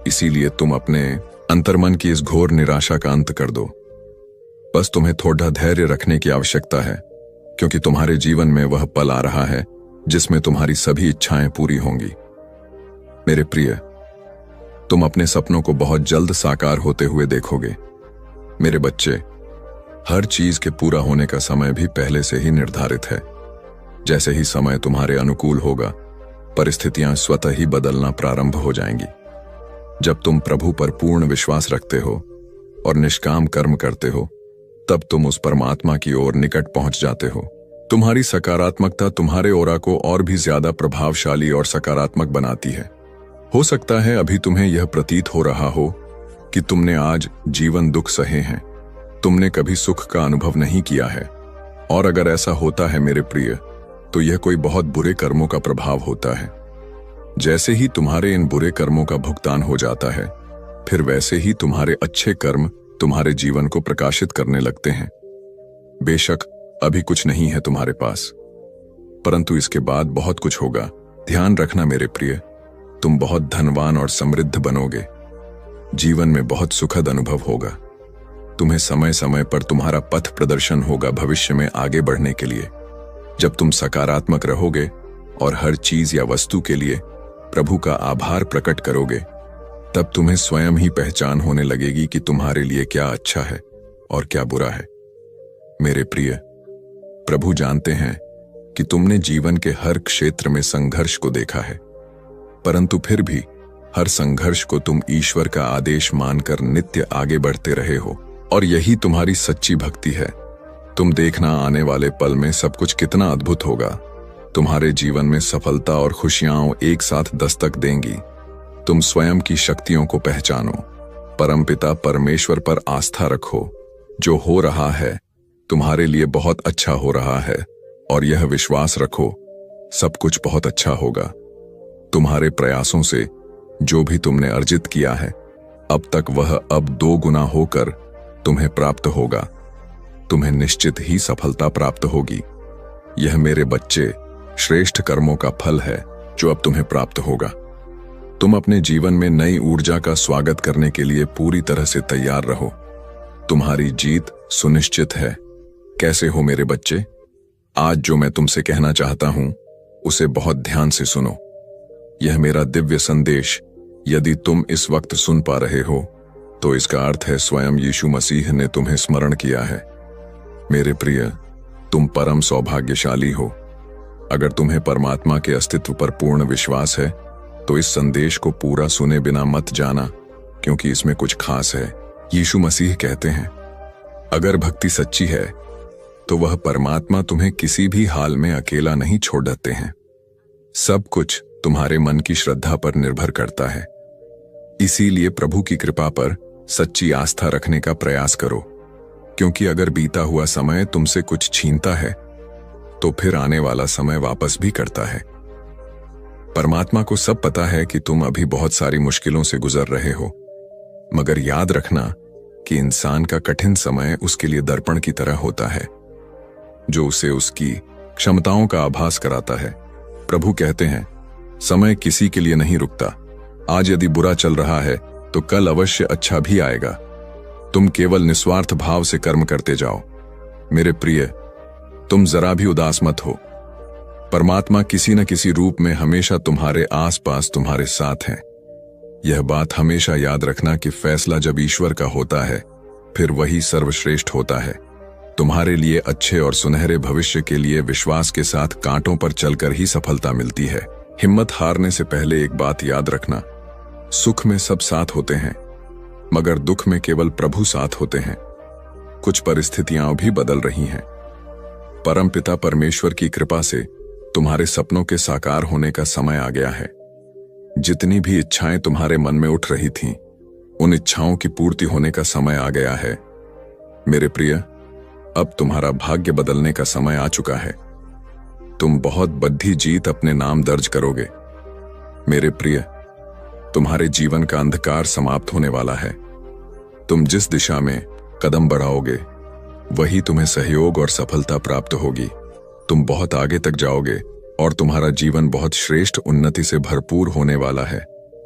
इसीलिए तुम अपने अंतर्मन की इस घोर निराशा का अंत कर दो। बस तुम्हें थोड़ा धैर्य रखने की आवश्यकता है, क्योंकि तुम्हारे जीवन में वह पल आ रहा है जिसमें तुम्हारी सभी इच्छाएं पूरी होंगी। मेरे प्रिय, तुम अपने सपनों को बहुत जल्द साकार होते हुए देखोगे। मेरे बच्चे, हर चीज के पूरा होने का समय भी पहले से ही निर्धारित है। जैसे ही समय तुम्हारे अनुकूल होगा, परिस्थितियां स्वतः ही बदलना प्रारंभ हो जाएंगी। जब तुम प्रभु पर पूर्ण विश्वास रखते हो और निष्काम कर्म करते हो, तब तुम उस परमात्मा की ओर निकट पहुंच जाते हो। तुम्हारी सकारात्मकता तुम्हारे ओरा को और भी ज्यादा प्रभावशाली और सकारात्मक बनाती है। हो सकता है अभी तुम्हें यह प्रतीत हो रहा हो कि तुमने आज जीवन दुख सहे हैं, तुमने कभी सुख का अनुभव नहीं किया है। और अगर ऐसा होता है मेरे प्रिय, तो यह कोई बहुत बुरे कर्मों का प्रभाव होता है। जैसे ही तुम्हारे इन बुरे कर्मों का भुगतान हो जाता है, फिर वैसे ही तुम्हारे अच्छे कर्म तुम्हारे जीवन को प्रकाशित करने लगते हैं। बेशक अभी कुछ नहीं है तुम्हारे पास, परंतु इसके बाद बहुत कुछ होगा। ध्यान रखना मेरे प्रिय, तुम बहुत धनवान और समृद्ध बनोगे। जीवन में बहुत सुखद अनुभव होगा। तुम्हें समय समय पर तुम्हारा पथ प्रदर्शन होगा भविष्य में आगे बढ़ने के लिए। जब तुम सकारात्मक रहोगे और हर चीज या वस्तु के लिए प्रभु का आभार प्रकट करोगे, तब तुम्हें स्वयं ही पहचान होने लगेगी कि तुम्हारे लिए क्या अच्छा है और क्या बुरा है। मेरे प्रिय, प्रभु जानते हैं कि तुमने जीवन के हर क्षेत्र में संघर्ष को देखा है, परंतु फिर भी हर संघर्ष को तुम ईश्वर का आदेश मानकर नित्य आगे बढ़ते रहे हो, और यही तुम्हारी सच्ची भक्ति है। तुम देखना आने वाले पल में सब कुछ कितना अद्भुत होगा। तुम्हारे जीवन में सफलता और खुशियां एक साथ दस्तक देंगी। तुम स्वयं की शक्तियों को पहचानो, परमपिता परमेश्वर पर आस्था रखो। जो हो रहा है तुम्हारे लिए बहुत अच्छा हो रहा है, और यह विश्वास रखो सब कुछ बहुत अच्छा होगा। तुम्हारे प्रयासों से जो भी तुमने अर्जित किया है अब तक, वह अब 2 गुना होकर तुम्हें प्राप्त होगा। तुम्हें निश्चित ही सफलता प्राप्त होगी। यह मेरे बच्चे श्रेष्ठ कर्मों का फल है जो अब तुम्हें प्राप्त होगा। तुम अपने जीवन में नई ऊर्जा का स्वागत करने के लिए पूरी तरह से तैयार रहो। तुम्हारी जीत सुनिश्चित है। कैसे हो मेरे बच्चे? आज जो मैं तुमसे कहना चाहता हूं उसे बहुत ध्यान से सुनो। यह मेरा दिव्य संदेश यदि तुम इस वक्त सुन पा रहे हो तो इसका अर्थ है स्वयं यीशु मसीह ने तुम्हें स्मरण किया है। मेरे प्रिय, तुम परम सौभाग्यशाली हो। अगर तुम्हें परमात्मा के अस्तित्व पर पूर्ण विश्वास है तो इस संदेश को पूरा सुने बिना मत जाना, क्योंकि इसमें कुछ खास है। यीशु मसीह कहते हैं, अगर भक्ति सच्ची है तो वह परमात्मा तुम्हें किसी भी हाल में अकेला नहीं छोड़ देते हैं। सब कुछ तुम्हारे मन की श्रद्धा पर निर्भर करता है। इसीलिए प्रभु की कृपा पर सच्ची आस्था रखने का प्रयास करो, क्योंकि अगर बीता हुआ समय तुमसे कुछ छीनता है तो फिर आने वाला समय वापस भी करता है। परमात्मा को सब पता है कि तुम अभी बहुत सारी मुश्किलों से गुजर रहे हो, मगर याद रखना कि इंसान का कठिन समय उसके लिए दर्पण की तरह होता है, जो उसे उसकी क्षमताओं का आभास कराता है। प्रभु कहते हैं, समय किसी के लिए नहीं रुकता। आज यदि बुरा चल रहा है तो कल अवश्य अच्छा भी आएगा। तुम केवल निस्वार्थ भाव से कर्म करते जाओ। मेरे प्रिय, तुम जरा भी उदास मत हो। परमात्मा किसी न किसी रूप में हमेशा तुम्हारे आसपास तुम्हारे साथ है। यह बात हमेशा याद रखना कि फैसला जब ईश्वर का होता है फिर वही सर्वश्रेष्ठ होता है। तुम्हारे लिए अच्छे और सुनहरे भविष्य के लिए विश्वास के साथ कांटों पर चलकर ही सफलता मिलती है। हिम्मत हारने से पहले एक बात याद रखना, सुख में सब साथ होते हैं मगर दुख में केवल प्रभु साथ होते हैं। कुछ परिस्थितियां भी बदल रही हैं। परमपिता परमेश्वर की कृपा से तुम्हारे सपनों के साकार होने का समय आ गया है। जितनी भी इच्छाएं तुम्हारे मन में उठ रही थीं, उन इच्छाओं की पूर्ति होने का समय आ गया है। मेरे प्रिय, अब तुम्हारा भाग्य बदलने का समय आ चुका है। तुम बहुत बड़ी जीत अपने नाम दर्ज करोगे। मेरे प्रिय, तुम्हारे जीवन का अंधकार समाप्त होने वाला है। तुम जिस दिशा में कदम बढ़ाओगे वही तुम्हें सहयोग और सफलता प्राप्त होगी। तुम बहुत आगे तक जाओगे और तुम्हारा जीवन बहुत श्रेष्ठ उन्नति से भरपूर होने वाला है।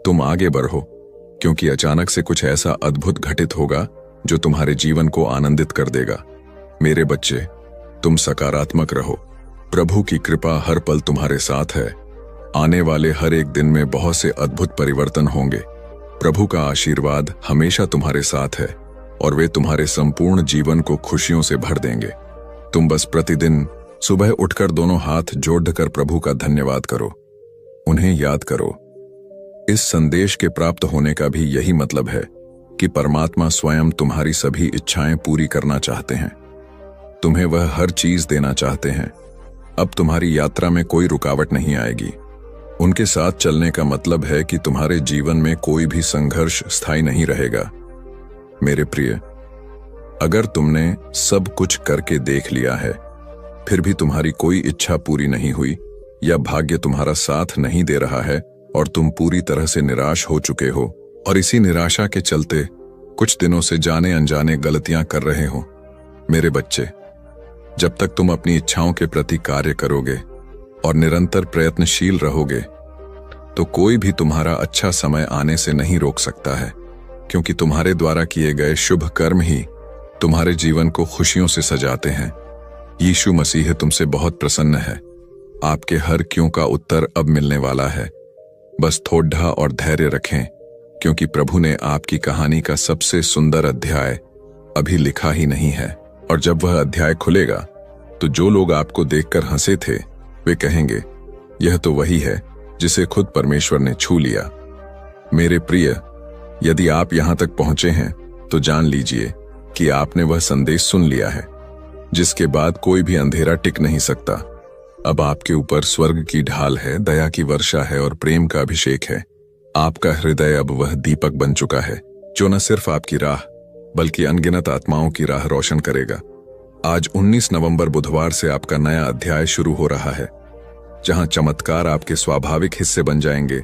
तुम आगे बढ़ो, क्योंकि अचानक से कुछ ऐसा अद्भुत घटित होगा जो तुम्हारे जीवन को आनंदित कर देगा। मेरे बच्चे, तुम सकारात्मक रहो। प्रभु की कृपा हर पल तुम्हारे साथ है। आने वाले हर एक दिन में बहुत से अद्भुत परिवर्तन होंगे। प्रभु का आशीर्वाद हमेशा तुम्हारे साथ है और वे तुम्हारे संपूर्ण जीवन को खुशियों से भर देंगे। तुम बस प्रतिदिन सुबह उठकर दोनों हाथ जोड़कर प्रभु का धन्यवाद करो, उन्हें याद करो। इस संदेश के प्राप्त होने का भी यही मतलब है कि परमात्मा स्वयं तुम्हारी सभी इच्छाएं पूरी करना चाहते हैं। तुम्हें वह हर चीज देना चाहते हैं। अब तुम्हारी यात्रा में कोई रुकावट नहीं आएगी। उनके साथ चलने का मतलब है कि तुम्हारे जीवन में कोई भी संघर्ष स्थायी नहीं रहेगा। मेरे प्रिय, अगर तुमने सब कुछ करके देख लिया है फिर भी तुम्हारी कोई इच्छा पूरी नहीं हुई या भाग्य तुम्हारा साथ नहीं दे रहा है और तुम पूरी तरह से निराश हो चुके हो और इसी निराशा के चलते कुछ दिनों से जाने अनजाने गलतियां कर रहे हो, मेरे बच्चे, जब तक तुम अपनी इच्छाओं के प्रति कार्य करोगे और निरंतर प्रयत्नशील रहोगे तो कोई भी तुम्हारा अच्छा समय आने से नहीं रोक सकता है, क्योंकि तुम्हारे द्वारा किए गए शुभ कर्म ही तुम्हारे जीवन को खुशियों से सजाते हैं। यीशु मसीह तुमसे बहुत प्रसन्न है। आपके हर क्यों का उत्तर अब मिलने वाला है। बस थोड़ा और धैर्य रखें, क्योंकि प्रभु ने आपकी कहानी का सबसे सुंदर अध्याय अभी लिखा ही नहीं है। और जब वह अध्याय खुलेगा तो जो लोग आपको देखकर हंसे थे वे कहेंगे, यह तो वही है जिसे खुद परमेश्वर ने छू लिया। मेरे प्रिय, यदि आप यहां तक पहुंचे हैं तो जान लीजिए कि आपने वह संदेश सुन लिया है जिसके बाद कोई भी अंधेरा टिक नहीं सकता। अब आपके ऊपर स्वर्ग की ढाल है, दया की वर्षा है और प्रेम का अभिषेक है। आपका हृदय अब वह दीपक बन चुका है जो न सिर्फ आपकी राह बल्कि अनगिनत आत्माओं की राह रोशन करेगा। आज 19 नवंबर बुधवार से आपका नया अध्याय शुरू हो रहा है, जहां चमत्कार आपके स्वाभाविक हिस्से बन जाएंगे,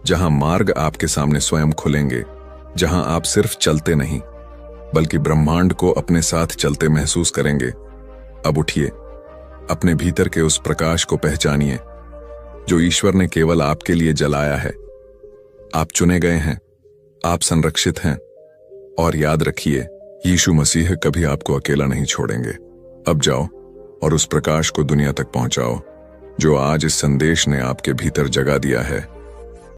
जहां मार्ग आपके सामने स्वयं खुलेंगे, जहां आप सिर्फ चलते नहीं बल्कि ब्रह्मांड को अपने साथ चलते महसूस करेंगे। अब उठिए, अपने भीतर के उस प्रकाश को पहचानिए जो ईश्वर ने केवल आपके लिए जलाया है। आप चुने गए हैं, आप संरक्षित हैं और याद रखिए, यीशु मसीह कभी आपको अकेला नहीं छोड़ेंगे। अब जाओ और उस प्रकाश को दुनिया तक पहुंचाओ जो आज इस संदेश ने आपके भीतर जगा दिया है।